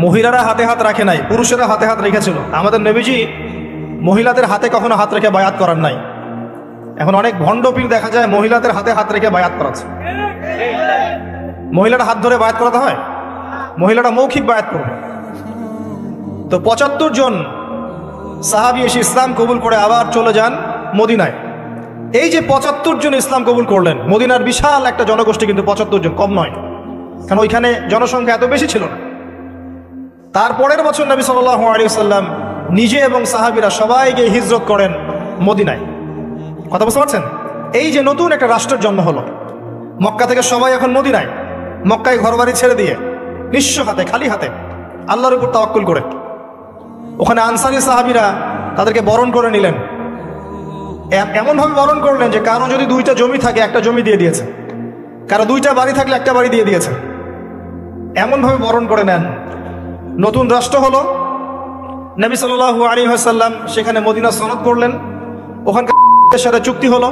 মহিলারা হাতে হাত রাখে নাই, পুরুষেরা হাতে হাত রেখেছিল। আমাদের নবীজি মহিলাদের হাতে কখনো হাত রেখে বায়াত করার নাই। এখন অনেক ভণ্ড পীর দেখা যায় মহিলাদের হাতে হাত রেখে বায়াত করাচ্ছে। মহিলারা হাত ধরে বায়াত করাতে হয়? মহিলারা মৌখিক বায়াত করবে। তো 75 জন সাহাবী এসে ইসলাম কবুল করে আবার চলে যান মদিনায়। এই যে 75 জন ইসলাম কবুল করলেন, মদিনার বিশাল একটা জনগোষ্ঠী, কিন্তু 75 জন কম নয়, কারণ ওইখানে জনসংখ্যা এত বেশি ছিল না। তারপরের বছর নবী সাল্লাল্লাহু আলাইহি ওয়াসাল্লাম নিজে এবং সাহাবীরা সবাই গিয়ে হিজরত করেন মদিনায়। কথা বুঝতে পারছেন? এই যে নতুন একটা রাষ্ট্রের জন্ম হলো, মক্কা থেকে সবাই এখন মদিনায়, মক্কায় ঘরবাড়ি ছেড়ে দিয়ে নিঃস্ব হাতে, খালি হাতে, আল্লাহর উপর তাওয়াক্কুল করে। ওখানে আনসারী সাহাবীরা তাদেরকে বরণ করে নিলেন। এমনভাবে বরণ করলেন যে কারো যদি 2টা জমি থাকে, একটা জমি দিয়ে দিয়েছে, কারো 2টা বাড়ি থাকলে একটা বাড়ি দিয়ে দিয়েছে। এমনভাবে বরণ করে নেন। নতুন রাষ্ট্র হলো। নবী সাল্লাল্লাহু আলাইহি ওয়াসাল্লাম সেখানে মদিনা সনদ করলেন। ওখানকার সাথে চুক্তি হলো,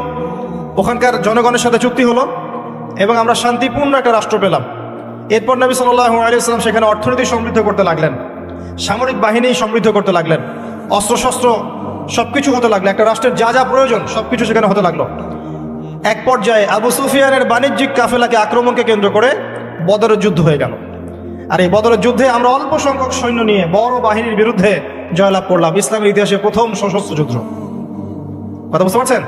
ওখানকার জনগণের সাথে চুক্তি হলো, এবং আমরা শান্তিপূর্ণ একটা রাষ্ট্র পেলাম। এরপর নবী সাল্লাল্লাহু আলাইহি ওয়াসাল্লাম সেখানে অর্থনীতি সমৃদ্ধ করতে লাগলেন, সামরিক বাহিনী সমৃদ্ধ করতে লাগলেন, অস্ত্রশস্ত্র সবকিছু হতে লাগলো। একটা রাষ্ট্রের যা যা প্রয়োজন সবকিছু সেখানে হতে লাগলো। এক পর্যায়ে আবু সুফিয়ানের বাণিজ্যিক কাফেলাকে আক্রমণকে কেন্দ্র করে বদরের যুদ্ধ হয়ে গেল। আর এই বদরের যুদ্ধে আমরা অল্প সংখ্যক সৈন্য নিয়ে বড় বাহিনীর বিরুদ্ধে জয়লাভ করলাম। ইসলামের ইতিহাসে প্রথম সশস্ত্র যুদ্ধ। কথা বুঝতে পারছেন?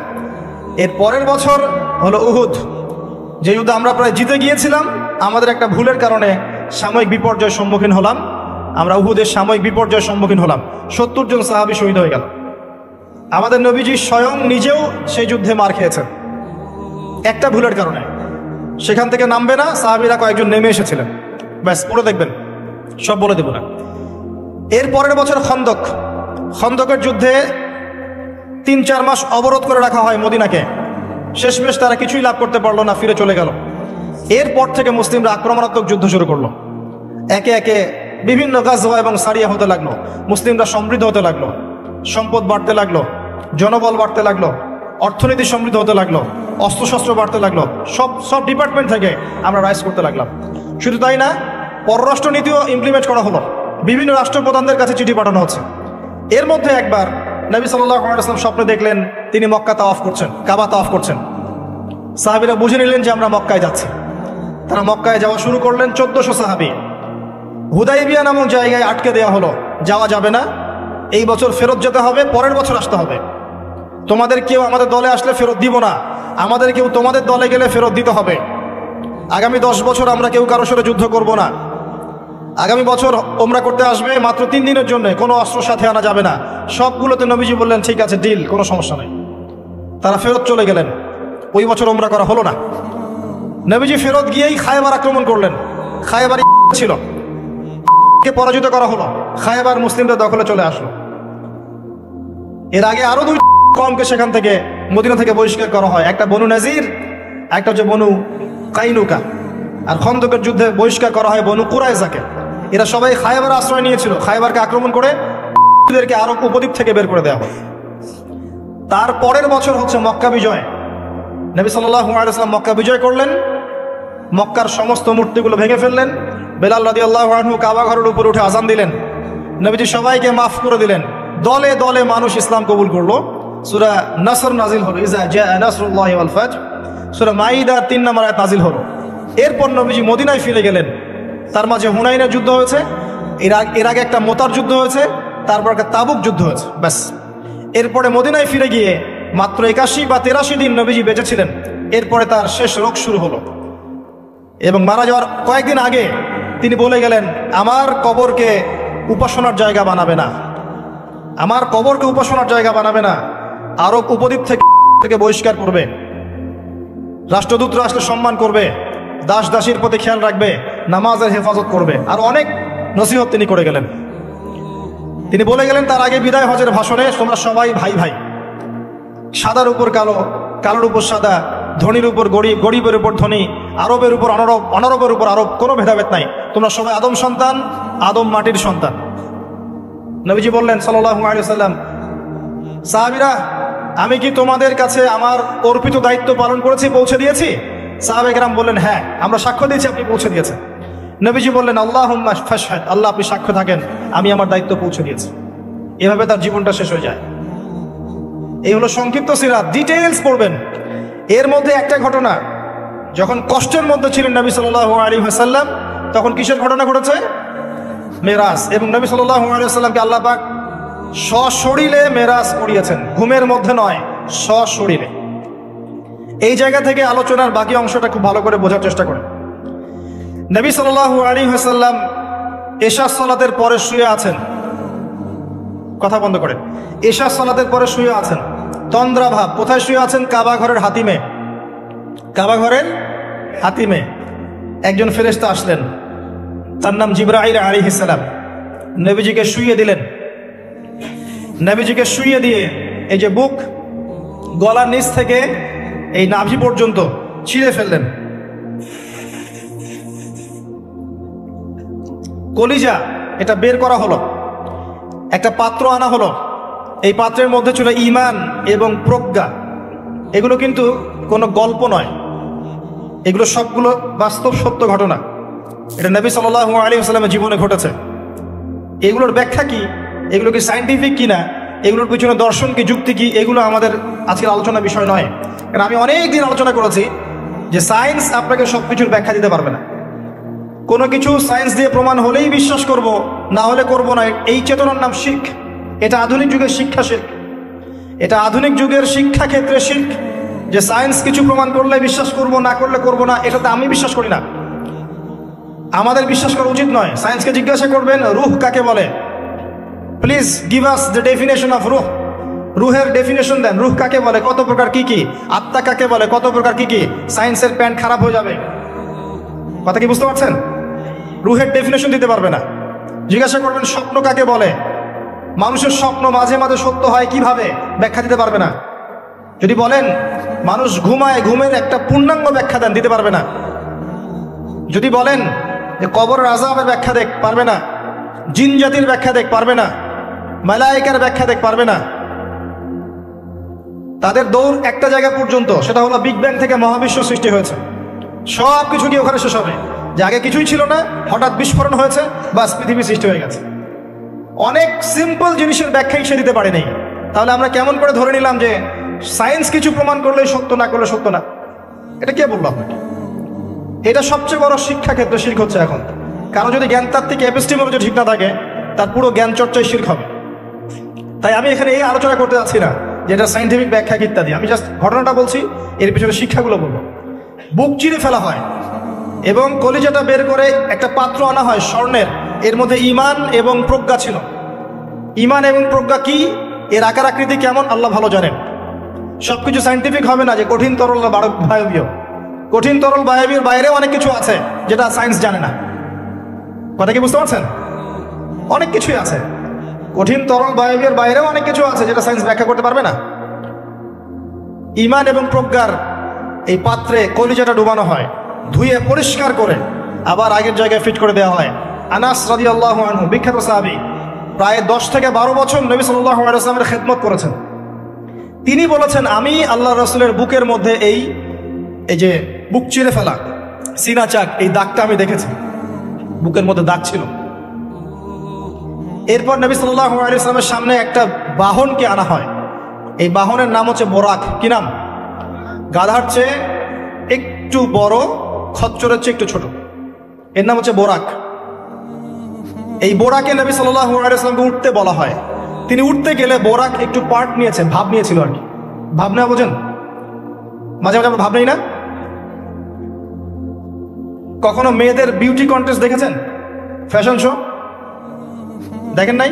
এর পরের বছর হলো উহুদ, যে যুদ্ধে আমরা প্রায় জিতে গিয়েছিলাম। আমাদের একটা ভুলের কারণে সাময়িক বিপর্যয়ের সম্মুখীন হলাম। আমরা উহুদের সাময়িক বিপর্যয়ের সম্মুখীন হলাম। 70 জন সাহাবী শহীদ হয়ে গেল। আমাদের নবীজি স্বয়ং নিজেও সেই যুদ্ধে মার খেয়েছেন একটা ভুলের কারণে। সেখান থেকে নামবে না, সাহাবীরা কয়েকজন নেমে এসেছিলেন। ব্যাস, পড়ে দেখবেন, সব বলে দেব না। এর পরের বছর খন্দক। খন্দকের যুদ্ধে 3-4 মাস অবরোধ করে রাখা হয় মদিনাকে। শেষমেশ তারা কিছুই লাভ করতে পারলো না, ফিরে চলে গেল। এরপর থেকে মুসলিমরা আক্রমণাত্মক যুদ্ধ শুরু করলো। একে একে বিভিন্ন গাজওয়া এবং সারিয়া হতে লাগলো। মুসলিমরা সমৃদ্ধ হতে লাগলো, সম্পদ বাড়তে লাগলো, জনবল বাড়তে লাগলো, অর্থনীতি সমৃদ্ধ হতে লাগলো, অস্ত্রশস্ত্র বাড়তে লাগলো। সব ডিপার্টমেন্ট থেকে আমরা রাইজ করতে লাগলাম। শুধু তাই না, পররাষ্ট্র নীতিও ইমপ্লিমেন্ট করা হলো। বিভিন্ন রাষ্ট্রপ্রধানদের কাছে চিঠি পাঠানো হচ্ছে। এর মধ্যে একবার নবী সাল্লাল্লাহু আলাইহি ওয়াসাল্লাম স্বপ্নে দেখলেন তিনি মক্কা তাওয়াফ করছেন, কাবা তাওয়াফ করছেন। সাহাবীরা বুঝে নিলেন যে আমরা মক্কায় যাচ্ছি। তারা মক্কায় যাওয়া শুরু করলেন। 1400 সাহাবী। হুদাইবিয়া নামক জায়গায় আটকে দেওয়া হলো, যাওয়া যাবে না, এই বছর ফেরত যেতে হবে, পরের বছর আসতে হবে। তোমাদের কেউ আমাদের দলে আসলে ফেরত দিব না, আমাদের কেউ তোমাদের দলে গেলে ফেরত দিতে হবে। আগামী 10 বছর আমরা কেউ কারোর সাথে যুদ্ধ করব না। আগামী বছর ওমরা করতে আসবে মাত্র 3 দিনের জন্য, কোনো অস্ত্র সাথে আনা যাবে না। সবগুলোতে নবীজি বললেন ঠিক আছে, ডিল, কোনো সমস্যা নেই। তারা ফেরত চলে গেলেন। ওই বছর ওমরা করা হলো না। নবীজি ফেরত গিয়েই খায়বার আক্রমণ করলেন। খায়বার ছিল, কে পরাজিত করা হলো। খায়বার মুসলিমদের দখলে চলে আসলো। এর আগে আরো 2 কমকে সেখান থেকে, মদিনা থেকে বহিষ্কার করা হয়। একটা বনু নাজির, একটা হচ্ছে বনু কাইনুকা। আর খন্দকের যুদ্ধে বহিষ্কার করা হয় বনু কুরাইজাকে। এরা সবাই খায়বার আশ্রয় নিয়েছিল। খায়বারকে আক্রমণ করে এদেরকে আরব উপদ্বীপ থেকে বের করে দেওয়া হয়। তার পরের বছর হচ্ছে মক্কা বিজয়। নবী সাল্লাল্লাহু আলাইহি ওয়াসাল্লাম মক্কা বিজয় করলেন। মক্কার সমস্ত মূর্তিগুলো ভেঙে ফেললেন। বেলাল রাদিয়াল্লাহু আনহু কাবা ঘরের উপরে উঠে আজান দিলেন। নবীজি সবাইকে মাফ করে দিলেন। দলে দলে মানুষ ইসলাম কবুল করলো। সূরা নাসর নাজিল হলো, ইজা জাআ নাসরুল্লাহি ওয়াল ফাতহ। সূরা মাইদা 3 নম্বর আয়াত নাজিল হলো। এরপর নবীজি মদিনায় ফিরে গেলেন। তার মাঝে হুনাইনের যুদ্ধ হয়েছে, এর আগে একটা মোতার যুদ্ধ হয়েছে, তারপর একটা তাবুক যুদ্ধ হয়েছে, ব্যাস। এরপরে মদিনায় ফিরে গিয়ে মাত্র 81 বা 83 দিন নবীজি বেঁচে ছিলেন। এরপরে তার শেষ রোগ শুরু হলো এবং মারা যাওয়ার কয়েকদিন আগে তিনি বলে গেলেন, আমার কবরকে উপাসনার জায়গা বানাবে না, আমার কবরকে উপাসনার জায়গা বানাবে না। আরব উপদ্বীপ থেকে বহিষ্কার করবে, রাষ্ট্রদূত রাষ্ট্রের সম্মান করবে, দাস দাসীর প্রতি খেয়াল রাখবে, নামাজের হেফাজত করবে। আর অনেক নসিহত তিনি করে গেলেন। তিনি বলে গেলেন তার আগে বিদায় হজের ভাষণে, তোমরা সবাই ভাই ভাই, সাদার উপর কালো, কালোর উপর সাদা, ধনীর উপর গরিব, গরিবের উপর ধনী, আরবের উপর অনারব, অনারবের উপর আরব, কোনো ভেদাভেদ নাই। তোমরা সবাই আদম সন্তান, আদম মাটির সন্তান। নবীজি বললেন সাল্লাল্লাহু আলাইহি ওয়াসাল্লাম, সাহাবীরা, আমি কি তোমাদের কাছে আমার অর্পিত দায়িত্ব পালন করেছি, পৌঁছে দিয়েছি? সাহাবায়ে কেরাম বললেন, হ্যাঁ, আমরা সাক্ষ্য দিয়েছি আপনি পৌঁছে দিয়েছেন। নবীজি বললেন, আল্লাহুম্মা ফাশহাদ, আল্লাহ আপনি সাক্ষ্য থাকেন আমি আমার দায়িত্ব পৌঁছে দিয়েছি। এভাবে তার জীবনটা শেষ হয়ে যায়। এই হলো সংক্ষিপ্ত সিরাত, ডিটেইলস পড়বেন। এর মধ্যে একটা ঘটনা, যখন কষ্টের মধ্যে ছিলেন নবী সাল্লাল্লাহু আলাইহি ওয়াসাল্লাম, তখন কিসের ঘটনা ঘটেছে? মেরাজ। এবং নবী সাল্লাল্লাহু আলাইহি ওয়াসাল্লামকে আল্লাহ পাক সশরীরে মেরাজ করিয়েছেন, ঘুমের মধ্যে নয়, সশরীরে। এই জায়গা থেকে আলোচনার বাকি অংশটা খুব ভালো করে বোঝার চেষ্টা করেন। নবী সাল্লাল্লাহু আলাইহি ওয়াসাল্লাম এশা সালাতের পরে শুয়ে আছেন, কথা বন্ধ করেন, এশা সালাতের পরে শুয়ে আছেন, তন্দ্রাভাব। কোথায় শুয়ে আছেন? কাবা ঘরের হাতিমে। কাবা ঘরের হাতিমে একজন ফেরেশতা আসলেন, তার নাম জিবরাইল আলাইহিস সালাম। নবীজিকে শুইয়ে দিলেন। নবীজিকে শুইয়ে দিয়ে এই যে বুক, গলার নিচ থেকে এই নাভি পর্যন্ত ছিঁড়ে ফেললেন। কলিজা এটা বের করা হলো, একটা পাত্র আনা হলো। এই পাত্রের মধ্যে ছিল ঈমান এবং প্রজ্ঞা। এগুলো কিন্তু কোনো গল্প নয়, এগুলো সবগুলো বাস্তব সত্য ঘটনা। এটা নবী সাল্লাল্লাহু আলাইহি ওয়াসাল্লামের জীবনে ঘটেছে। এগুলোর ব্যাখ্যা কি, এগুলো কি সায়েন্টিফিক কিনা, এগুলোর পিছনে দর্শন কি, যুক্তি কি, এগুলো আমাদের আজকের আলোচনার বিষয় নয়। কারণ আমি অনেক দিন আলোচনা করেছি যে সায়েন্স আপনাকে সব কিছুর ব্যাখ্যা দিতে পারবে না। কোনো কিছু সায়েন্স দিয়ে প্রমাণ হলেই বিশ্বাস করব, না হলে করব না। এই চেতনার নাম শিরক। এটা আধুনিক যুগের শিক্ষা শিরক। এটা আধুনিক যুগের শিক্ষা ক্ষেত্রে শিরক, যে সায়েন্স কিছু প্রমাণ করলে বিশ্বাস করব, না করলে করব না। এটাতে আমি বিশ্বাস করি না, আমাদের বিশ্বাস করা উচিত নয়। সায়েন্সকে জিজ্ঞাসা করবেন রূহ কাকে বলে, please give us the definition of রূহ। রূহের ডেফিনেশন দেন, রূহ কাকে বলে, কত প্রকার কি কি, আত্মা কাকে বলে, কত প্রকার কি কি। সায়েন্সের প্যান্ট খারাপ হয়ে যাবে। কথা কি বুঝতে পারছেন? রূহের ডেফিনেশন দিতে পারবে না। জিজ্ঞাসা করবেন স্বপ্ন কাকে বলে, মানুষের স্বপ্ন মাঝে মাঝে সত্য হয় কিভাবে, ব্যাখ্যা দিতে পারবে না। যদি বলেন মানুষ ঘুমায়, ঘুমের একটা পূর্ণাঙ্গ ব্যাখ্যা দেন, দিতে পারবে না। যদি বলেন যে কবরের আযাবের ব্যাখ্যা দেখ, পারবে না। জিন জাতির ব্যাখ্যা দেখ, পারবে না। মালায়েকার ব্যাখ্যা দেখ, পারবে না। তাদের দৌড় একটা জায়গা পর্যন্ত, সেটা হলো বিগ ব্যাং থেকে মহাবিশ্ব সৃষ্টি হয়েছে। সব কিছু কি ওখানে শেষ হবে? যে আগে কিছুই ছিল না, হঠাৎ বিস্ফোরণ হয়েছে, বাস পৃথিবী সৃষ্টি হয়ে গেছে। অনেক সিম্পল জিনিসের ব্যাখ্যাই সে দিতে পারেনি। তাহলে আমরা কেমন করে ধরে নিলাম যে সায়েন্স কিছু প্রমাণ করলে সত্য, না করলে সত্য না? এটা কে বললো আপনাকে? এটা সবচেয়ে বড় শিক্ষা ক্ষেত্রে শিরক হচ্ছে এখন। কারণ যদি জ্ঞানতাত্ত্বিক এপিস্টেমোলজি ঠিক না থাকে, তার পুরো জ্ঞান চর্চায় শিরক হবে। তাই আমি এখানে এই আলোচনা করতে যাচ্ছি না যে এটা সায়েন্টিফিক ব্যাখ্যা ইত্যাদি। আমি জাস্ট ঘটনাটা বলছি, এর পিছনে শিক্ষাগুলো বলবো। বুক চিরে ফেলা হয় এবং কলিজাটা বের করে একটা পাত্র আনা হয় স্বর্ণের, এর মধ্যে ঈমান এবং প্রজ্ঞা ছিল। ঈমান এবং প্রজ্ঞা কি, এর আকার আকৃতি কেমন, আল্লাহ ভালো জানেন। সবকিছু সায়েন্টিফিক হবে না যে কঠিন তরল বায়বীয়। কঠিন তরল বায়বীর বাইরেও অনেক কিছু আছে যেটা সায়েন্স জানে না। কথা কি বুঝতে পারছেন? অনেক কিছুই আছে, কঠিন তরল বায়বীর বাইরেও অনেক কিছু আছে যেটা সায়েন্স ব্যাখ্যা করতে পারবে না। ঈমান এবং প্রজ্ঞার এই পাত্রে কলিজাটা ডুবানো হয়, ধুয়ে পরিষ্কার করে আবার আগের জায়গায় ফিট করে দেওয়া হয়। আনাস রাদিয়াল্লাহু আনহু, বিখ্যাত সাহাবী, প্রায় 10 থেকে 12 বছর নবী সাল্লাল্লাহু আলাইহি ওয়াসাল্লামের খেদমত করেছেন। তিনি বলেছেন, আমি আল্লাহ রাসূলের বুকের মধ্যে এই যে বুক চিরে ফেলা, সিনা চাক, এই দাগটা আমি দেখেছি, বুকের মধ্যে দাগ ছিল। এরপর নবী সাল্লাল্লাহু আলাইহি ওয়াসাল্লামের সামনে একটা বাহনকে আনা হয়। এই বাহনের নাম হচ্ছে বোরাক। কি নাম? গাধার চেয়ে একটু বড়, খচ্চরের চেয়ে একটু ছোট, এর নাম হচ্ছে বোরাক। এই বোরাকে নবী সাল্লাল্লাহু আলাইহি ওয়াসাল্লামকে উঠতে বলা হয়। তিনি উঠতে গেলে বোরাক একটু পার্ট নিয়েছে, ভাব নিয়েছিল আর কি। ভাব নেওয়া বোঝেন? মাঝে মাঝে আমরা ভাব নেই না? কখনো মেয়েদের বিউটি কন্টেস্ট দেখেছেন? ফ্যাশন শো দেখেন নাই?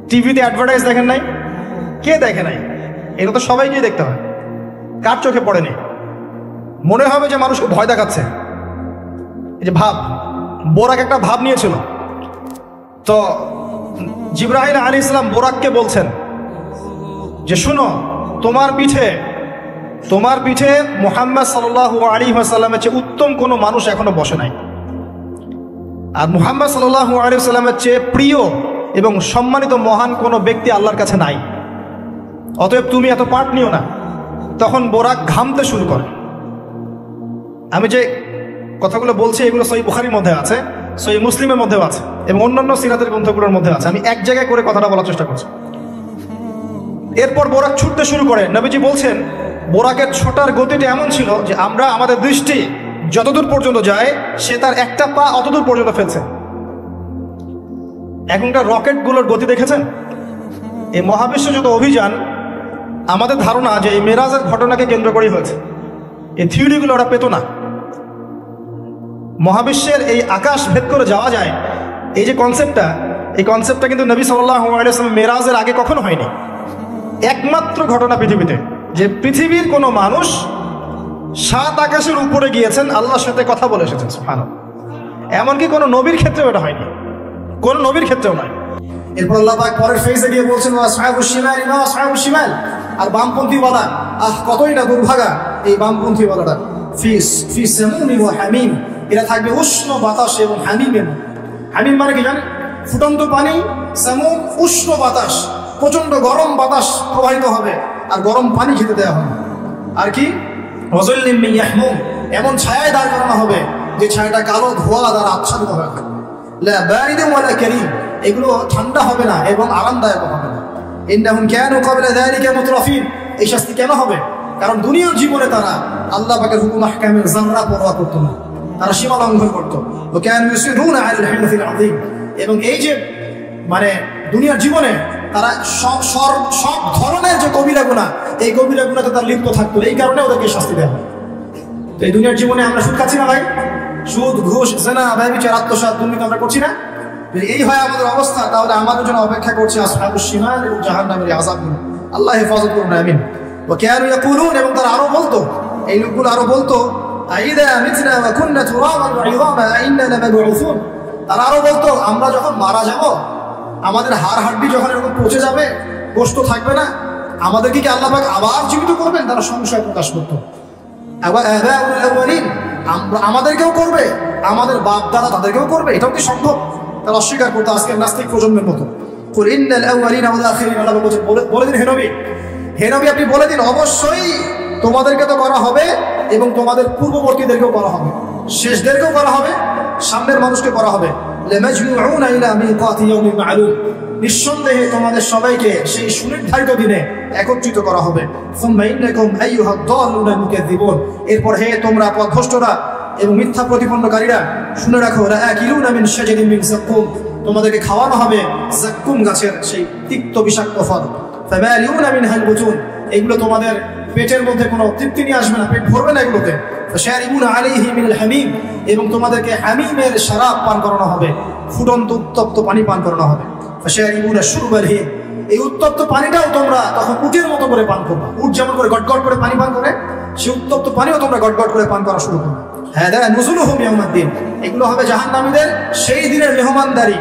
টিভিতে অ্যাডভার্টাইজ দেখেন নাই? কে দেখে নাই? এটা তো সবাইকেই দেখতে হয়। কার চোখে পড়েনি? মনে হবে যে মানুষকে ভয় দেখাচ্ছে। এই যে ভাব, বোরাক একটা ভাব নিয়েছিল। তো জিবরাইল আলাইহিস সালাম বোরাককে বলছেন যে শুনো, তোমার পিঠে মুহাম্মদ সাল্লাল্লাহু আলাইহি ওয়াসাল্লামের চেয়ে উত্তম কোনো মানুষ এখনো বসে নাই, আর মুহাম্মদ সাল্লাল্লাহু আলাইহি ওয়াসাল্লামের চেয়ে প্রিয় এবং সম্মানিত মহান কোনো ব্যক্তি আল্লাহর কাছে নাই, অতএব তুমি এত পার্ট নিও না। তখন বোরাক ঘামতে শুরু করে। আমি যে কথাগুলো বলছি এগুলো সহিহ বুখারীর মধ্যে আছে, সহিহ মুসলিমের মধ্যেও আছে এবং অন্যান্য সিরাতের গ্রন্থগুলোর মধ্যে আছে। আমি এক জায়গায় করে কথাটা বলার চেষ্টা করছি। এরপর বোরাক ছুটতে শুরু করে। নবীজি বলছেন বোরাকের ছোটার গতিটা এমন ছিল যে আমাদের দৃষ্টি যতদূর পর্যন্ত যায় সে তার একটা পা অতদূর পর্যন্ত ফেলছে। এখনকার রকেটগুলোর গতি দেখেছেন? এই মহাবিশ্ব যত অভিযান, আমাদের ধারণা যে এই মেরাজের ঘটনাকে কেন্দ্র করেই হয়েছে। এই থিওরিগুলো ওরা পেত না। মহাবিশ্বের এই আকাশ ভেদ করে যাওয়া যায়, এই যে কনসেপ্টটা কিন্তু নবী সাল্লাল্লাহু আলাইহি ওয়াসাল্লাম মেরাজের আগে কখনো হয়নি। একমাত্র ঘটনা পৃথিবীতে যে পৃথিবীর কোনো মানুষ 7 আকাশের উপরে গিয়েছেন, আল্লাহর সাথে কথা বলে এসেছেন। সুবহানাল্লাহ। এমনকি কোনো নবীর ক্ষেত্রেও এটা হয়নি, কোন নবীর ক্ষেত্রেও নয়। এরপর আল্লাহ পাক পরের ফেজে গিয়ে বলছেন আসহাবুশ শিমাল মা আসহাবুশ শিমাল, আর বামপন্থী বলা, কতই না দুর্ভাগা এই বামপন্থী বলাটা। ফি সামুমি ওয়া হামিম, এরা থাকবে উষ্ণ বাতাস এবং হামিমের। হামিম মানে কি জানেন? ফুটন্ত পানি। সামুম উষ্ণ বাতাস, প্রচন্ড গরম বাতাস প্রবাহিত হবে আর গরম পানি খেতে দেওয়া হবে। আর কি ওয়াযিল্লিম মিন ইয়াহমুম, এমন ছায়ায় দাঁড় করানো হবে যে ছায়াটা কালো ধোঁয়া দ্বারা আচ্ছাদিত হয়ে থাকবে। লা বারিদুন ওয়ালা কারীম, এগুলো ঠান্ডা হবে না এবং আরামদায়ক হবে না। ইন্নাহুম কানু ক্বাবলা যালিকা মুতরাফিন, এই শাস্তি কেন হবে? কারণ দুনিয়ার জীবনে তারা আল্লাহ পাকের হুকুম আহকামের যারা পরোয়া করত না, তারা সীমা লঙ্ঘন করত। ওয়া কানু ইউসিরুনা আলাল হিনফিল আযীম, এবং এই যে মানে দুনিয়ার জীবনে তারা সব ধরনের যে কবিরা গুনাহ, এই কবিরা গুনাহতে তারা লিপ্ত থাকতো। এই কারণে ওদেরকে শাস্তি দেওয়া হয়। তো এই দুনিয়ার জীবনে আমরা সুদ খাচ্ছি না ভাই? সুদ, ঘুষ, জেনা, ব্যভিচার, আত্মসাৎ, দুর্নীতি আমরা করছি না? যদি এই হয় আমাদের অবস্থা, তাহলে আমাদের জন্য অপেক্ষা করছে আসহাবুশ শিমাল এবং জাহান্নামের আযাব। আল্লাহ হেফাজত করুন, আমিন। ওয়া কানু ইয়াকুলুন, এবং তারা আরো বলতো, এই লোকগুলো আরো বলতো, আইদা মিতনা ওয়া কুননা তুরাবান ওয়া ইযামা আইন্না লামাবউসুন, তারা আরো বলতো আমরা যখন মারা যাব, আমাদের হাড় হাড্ডি যখন এরকম পচে যাবে, গোশত থাকবে না, আমাদেরকে কি আল্লাহ পাক আবার জীবিত করবেন? তারা সংশয় প্রকাশ করতো। আমাদেরকেও করবে, আমাদের বাপ দাদা তাদেরকেও করবে, এটাও কি সম্ভব? তারা অস্বীকার করতো, আজকের নাস্তিক প্রজন্মের মতো। বলে দিন হে নবী, আপনি বলে দিন অবশ্যই তোমাদেরকে তো করা হবে এবং তোমাদের পূর্ববর্তীদেরকেও করা হবে, শেষদেরকেও করা হবে, সামনের মানুষকে করা হবে। নিঃসন্দেহে তোমাদের সবাইকে সেই সুনির্ধারিত দিনে একত্রিত করা হবে। এরপর হে তোমরা পথভ্রষ্টরা এবং মিথ্যা প্রতিপন্নকারীরা, শুনে রাখো, তোমাদেরকে খাওয়ানো হবে জাক্কুম গাছের সেই তিক্ত বিষাক্ত ফল। এগুলো তোমাদের পেটের মধ্যে কোনো তৃপ্তি নিয়ে আসবে না, পেট ভরবে না এগুলোতে। এবং তোমাদেরকে হামিমের শরাব পান করানো হবে, ফুটন্ত উত্তপ্ত পানি পান করানো হবে। এই উত্তপ্ত পানিটাও তোমরা তখন উটের মতো করে পান করবে। উট যেমন করে গটগট করে পানি পান করে, সেই উত্তপ্ত পানিও তোমরা গটগট করে পান করা শুরু করবে। এগুলো হবে জাহান্নামীদের সেই দিনের মেহমানদারি।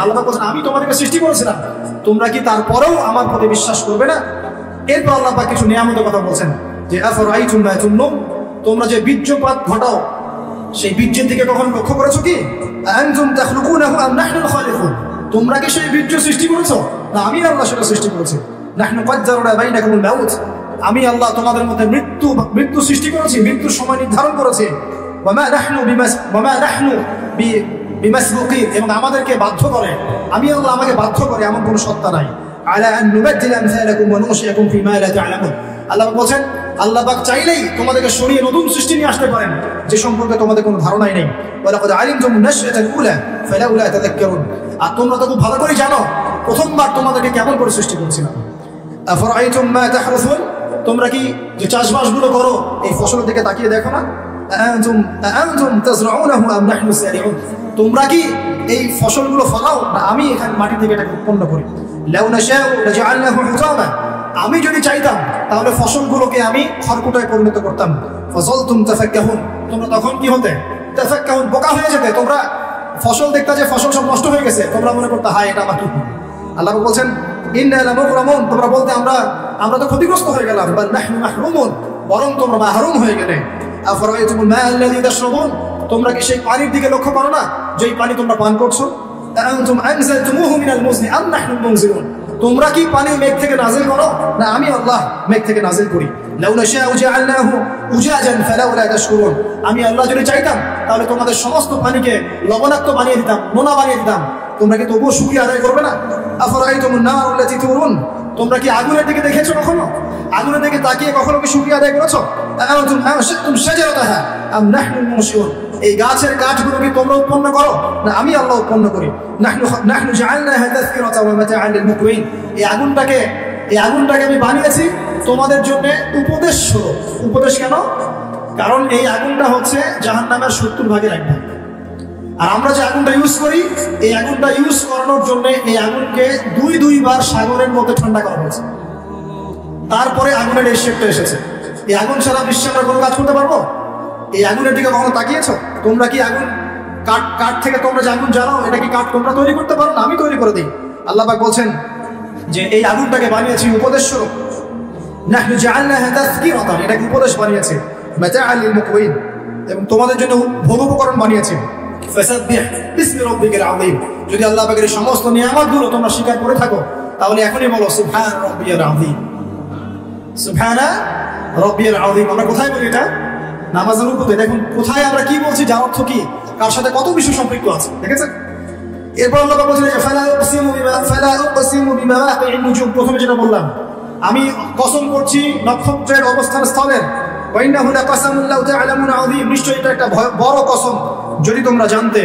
আল্লাহ বলেন আমি তোমাদেরকে সৃষ্টি করেছিলাম, তোমরা কি তারপরেও আমার প্রতি বিশ্বাস করবে না? এরপর আল্লাহ পাক কিছু নিয়ামতের কথা বলছেন যে আফরাইতুম মা তুমনুন, তোমরা যে বীর্যপাত ঘটাও, সেই বীর্যের দিকে কখন লক্ষ্য করেছো কি? আনতুম তাখলুকুনাহু আম নাহনুল খালিকুন, তোমরা কি সেই বীর্য সৃষ্টি করেছো না আমি আল্লাহ সেটা সৃষ্টি করেছি? নাহনু কদ্দারনা বাইনাকুমুল মাউত, আমি আল্লাহ তোমাদের মধ্যে মৃত্যু সৃষ্টি করেছি, মৃত্যুর সময় নির্ধারণ করেছি। ওয়ামা নাহনু বিমাসবুকিন, এবং আমাদেরকে বাধ্য করে, আমি আল্লাহ আমাকে বাধ্য করে এমন কোনো সত্তা নাই। আলা আন নুবাদদিলা আমসালাকুম ওয়া নুনশিয়াকুম ফিমা লা তা'লামুন। আল্লাহ বলেন আল্লাহ পাক চাইলেই তোমাদেরকে সরিয়ে নতুন সৃষ্টি নিয়ে আসতে পারেন যে সম্পর্কে তোমাদের কোনো ধারণাই নেই। ওয়ালাকাদ আলিমতুম নাশআতাল উলা ফালাউলা তাযাক্কারুন। আর তোমরা তো খুব ভালো করে জানো প্রথমবার তোমাদেরকে কেমন করে সৃষ্টি করেছিলাম। আফরাআইতুম মা তাহরুসুন, তোমরা কি যে চাষবাসগুলো করো এই ফসলের দিকে তাকিয়ে দেখো না? আআনতুম তাজরাউনাহু আম নাহনু সারিউন, তোমরা কি এই ফসলগুলো ফলাও না আমি এখানে মাটি থেকে এটাকে উৎপন্ন করি? লাউ নাশাউ লাজআলনাহু হুতামা, আমি যদি চাইতাম তাহলে ফসলগুলোকে আমি খড়কুটায় পরিণত করতাম। ফাযালতুম তাফাক্কাহুন, তোমরা তখন কি হতে? তাফাক্কাহুন, বোকা হয়ে যেতে। তোমরা ফসল দেখতে যে ফসল সব নষ্ট হয়ে গেছে, তোমরা মনে করতে হায় এটা আমার কি। আল্লাহ বলছেন ইন্না লামুকরামুন, তোমরা বলতে আমরা তো ক্ষতিগ্রস্ত হয়ে গেলাম। বাল নাহনু মাহরুমুন, বরং তোমরা মাহরুম হয়ে গেলে। আফরাআইতুমুল মা আল্লাযী তাশরাবুন, তোমরা কি সেই পানির দিকে লক্ষ্য করো না যেই পানি তোমরা পান করছো? আনতুম আনজালতুমুহু মিনাল মুজনি আম নাহনুল মুনজিলুন, তোমরা কি পানি মেঘ থেকে নাজিল করো না আমি আল্লাহ মেঘ থেকে নাজিল করি? লাউ নাশাউ জাআলনাহু উজাজান ফালাউলা তাশকুরুন, আমি আল্লাহ যদি চাইতাম তাহলে তোমাদের সমস্ত পানিকে লবণাক্ত বানিয়ে দিতাম, নোনা বানিয়ে দিতাম, তোমরা কি তবুও শুকরিয়া আদায় করবে না? আফরাআইতুমুন নার আল্লাতী তুরুন, তোমরা কি আগুনের দিকে দেখেছো কখনো? আগুনের দিকে তাকিয়ে কখনো কি শুকরিয়া আদায় করেছো? আনতুম আনশাতুম শাজারাতাহা আম নাহনুল মুনশিউন, এই গাছের কাঠগুলো কি তোমরা উৎপন্ন করো না আমি আল্লাহ উৎপন্ন করি? নাহনু জাআলনাহা তাযকিরাতাও ওয়া মাতাআন লিল মুকওয়িন, এই আগুনটাকে আমি বানিয়েছি তোমাদের জন্য উপদেশ স্বরূপ। উপদেশ কেন? কারণ এই আগুনটা হচ্ছে জাহান্নামের 70 ভাগের 1 ভাগ। আর আমরা যে আগুনটা ইউজ করি, এই আগুনটা ইউজ করানোর জন্য এই আগুনকে দুইবার সাগরের মধ্যে ঠান্ডা করা হয়েছে, তারপরে আগুনের এই শেপটা এসেছে। এই আগুন ছাড়া বিশ্বে আমরা কোনো কাজ করতে পারবো? এই আগুনের দিকে কখনো তাকিয়েছো? তোমরা কি আগুন কাঠ থেকে তোমরা যে আগুন জ্বালাও, এটা কি কাঠ তোমরা তৈরি করতে পারো না আমি তৈরি করে দিই? আল্লাহ পাক বলছেন যে এই আগুনটাকে বানিয়েছি উপদেশ স্বরূপ। নাহনু জাআলনাহা তাযকিরাতান, এটাকে উপদেশ বানিয়েছি, মাতাআন লিল মুকওয়িন, এবং তোমাদের জন্য ভোগোপকরণ বানিয়েছি। ফাসাব্বিহ বিসমি রাব্বিকাল আযীম, যদি আল্লাহ পাকের সমস্ত নিয়ামতগুলো তোমরা স্বীকার করে থাকো তাহলে এখনই বলো সুবহান রাব্বিয়াল আযীম, সুবহানা রাব্বিয়াল আযীম। আমরা কোথায় বলি এটা? নামাজের রুকুতে। দেখুন কোথায় আমরা কি বলছি, যার অর্থ কি, কার সাথে কত বিষয় সম্পৃক্ত আছে, দেখেছেন? এরপর আল্লাহ বলছেন ফালা উকসিমু বিমাওয়াকি'ন নুজুম, প্রথমে যেটা বললাম আমি কসম করছি নক্ষত্রের অবস্থান স্থলের। ওয়া ইন্নাহু লাকাসামুন লাউ তা'লামুন আযীম, নিশ্চয়ই এটা একটা বড় কসম যদি তোমরা জানতে।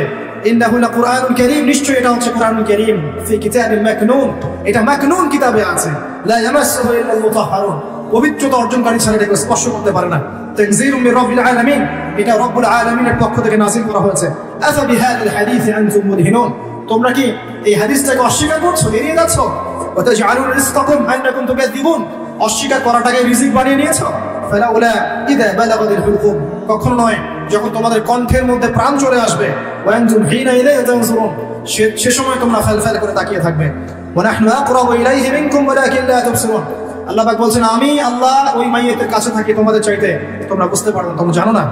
ইন্নাহু লাকুরআনুল কারীম, নিশ্চয়ই এটা হচ্ছে কুরআনুল কারীম। ফি কিতাবিন মাকনুন, এটা মাকনুন কিতাবে আছে। লা ইয়ামাসসুহু ইল্লাল মুতাহহারুন, পবিত্রতা অর্জনকারী ছাড়া এটাকে স্পর্শ করতে পারে না। তানযীলুম মির রাব্বিল আলামিন, এটা রব্বুল আলামিনের পক্ষ থেকে নাযিল করা হয়েছে। আফা বিহাদিল হাদীসি আনতুম মুদহিনুন, তোমরা কি এই হাদিসটাকে অস্বীকার করছো, এড়িয়ে যাচ্ছ? ওয়া তাজআলুনা রিজকাকুম আন্নাকুম তুকাযযিবুন, অস্বীকার করাটাকে রিজিক বানিয়ে নিয়েছো। ফালাউলা ইযা বালাগাতিল হুলকুম, কখনো নয় যখন তোমাদের কণ্ঠের মধ্যে প্রাণ চলে আসবে। ওয়া আনতুম হিনা ইলাইহি তানজুরুন, সে সময় তোমরা ফেলফেল করে তাকিয়ে থাকবে। ওয়া নাহনু আকরাবু ইলাইহি মিনকুম ওয়ালাকিন লা তুবসিরুন, আল্লাহ পাক বলছেন আমি আল্লাহ ওই মাইয়িতের কাছে থাকি তোমাদের চাইতে, তোমরা বুঝতে পারো না, তোমরা জানো না।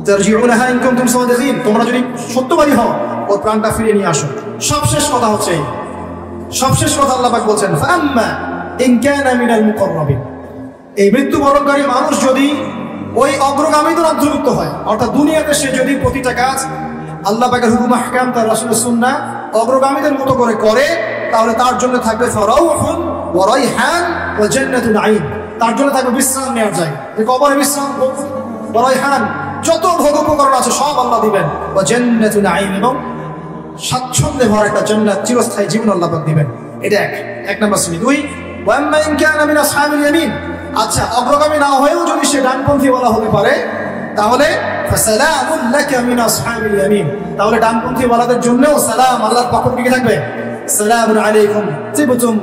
তারজিউনাহা ইন কুনতুম সাদিকিন, তোমরা যদি সত্যবাদী হও ওর প্রাণটা ফিরিয়ে নিয়ে আসো। সবশেষ কথা হচ্ছে, সবশেষ কথা আল্লাহ পাক বলছেন ফাআম্মা ইন কানা মিনাল মুকাররাবিন, এই মৃত্যুবরণকারী মানুষ যদি ওই অগ্রগামীদের অন্তর্ভুক্ত হয়, অর্থাৎ দুনিয়াতে সে যদি প্রতিটা কাজ আল্লাহ পাকের হুকুম আহকাম তার রাসূলের সুন্নাহ অগ্রগামীদের মতো করে তাহলে তার জন্য থাকবে ফারাউহুন ওয়া রাইহান ওয়া জান্নাতুন নাঈম, তার জন্য থাকবে বিশ্রাম নেওয়ার জায়গা, কবরে বিশ্রাম, ওয়া রাইহান, যত ভোগোপকরণ আছে সব আল্লাহ দিবেন, ওয়া জান্নাতুন নাঈম, এবং স্বাচ্ছন্দ্যে ভরা একটা জান্নাত, চিরস্থায়ী জীবন আল্লাহ পাক দিবেন। এটা এক নম্বর শ্রেণী। 2 ওয়া আম্মা ইন কানা মিন আসহাবিল ইয়ামিন, আচ্ছা অগ্রগামী না হয়েও যদি সে ডানপন্থী বলা হতে পারে তাহলে ফাসালামুন লাকা মিন আসহাবিল ইয়ামিন, তাহলে ডানপন্থী ওয়ালাদের জন্যও সালাম আল্লাহর পক্ষ থেকে থাকবে। সালামুন আলাইকুম তিবতুম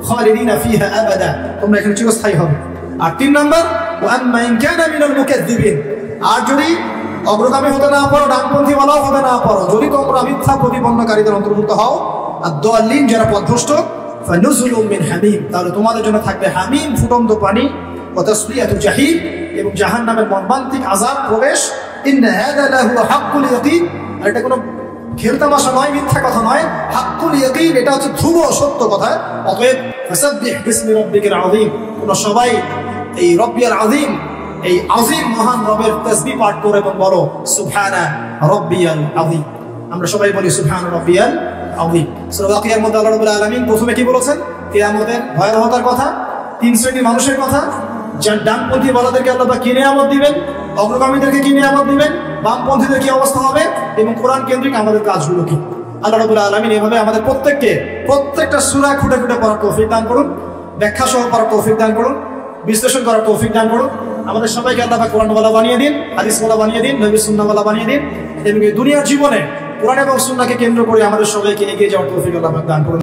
খালিদিনা ফিহা আবাদা, তোমরা এখানে চিরস্থায়ী হবে। আর 3 নম্বর ওয়া আম্মা ইন কানা মিনাল মুকাদ্দিবিন, আর যদি অগ্রগামী হতে না পারো, ডানপন্থী ওয়ালাও হতে না পারো, যদি তোমরা মিথ্যা প্রতিপন্নকারীদের অন্তর্ভুক্ত হও, আর দাল্লিন যারা পথভ্রষ্ট, ফানুজুলুম মিন হামিম, তাহলে তোমাদের জন্য থাকবে হামিম ফুটন্ত পানি, ওয়া তাসলিয়াতুল জাহিম, এবং জাহান্নামের মর্মান্তিক আযাব প্রবেশ। ইন্না হাযা লাহু হাক্কুল ইয়াকিন, আর এটা কোনো খেলতামাশা নয়, মিথ্যা কথা নয়, হাক্কুল ইয়াকিন, এটা হচ্ছে ধ্রুব সত্য কথা। অতএব ফাসাব্বিহ বিসমি রাব্বিকাল আযীম, তোমরা সবাই এই রব্বিয়াল আযীম, এই আযীম মহান রবের তাসবিহ পাঠ করো এবং বলো সুবহানা রাব্বিয়াল আযীম। আমরা সবাই বলি সুবহানা রাব্বিয়াল আযীম। সূরা ওয়াকিয়ার মধ্যে আল্লাহ রাব্বুল আলামিন প্রথমে কি বলেছেন? কিয়ামতের ভয়াবহতার কথা, তিন শ্রেণীর মানুষের কথা, যার ডানপন্থী বলাদেরকে আল্লাহ কি নিয়ামত দিবেন, অগ্রগামীদেরকে কি নিয়ামত দিবেন, বামপন্থীদের কি অবস্থা হবে, এবং কোরআন কেন্দ্রিক আমাদের কাজগুলো কি। আল্লাহ রাব্বুল আলামিন এভাবে আমাদের প্রত্যেককে প্রত্যেকটা সূরা খুঁটে খুঁটে পড়ার তৌফিক দান করুন, ব্যাখ্যা সহ পড়ার তৌফিক দান করুন, বিশ্লেষণ করার তৌফিক দান করুন। আমাদের সবাইকে আল্লাহ পাক কোরআনওয়ালা বানিয়ে দিন, হাদিসওয়ালা বানিয়ে দিন, নবী সুন্নাহওয়ালা বানিয়ে দিন, এবং এই দুনিয়ার জীবনে কোরআন এবং সুন্নাহকে কেন্দ্র করে আমাদের সবাইকে এগিয়ে যাওয়ার তৌফিক আল্লাহ পাক দান করুন।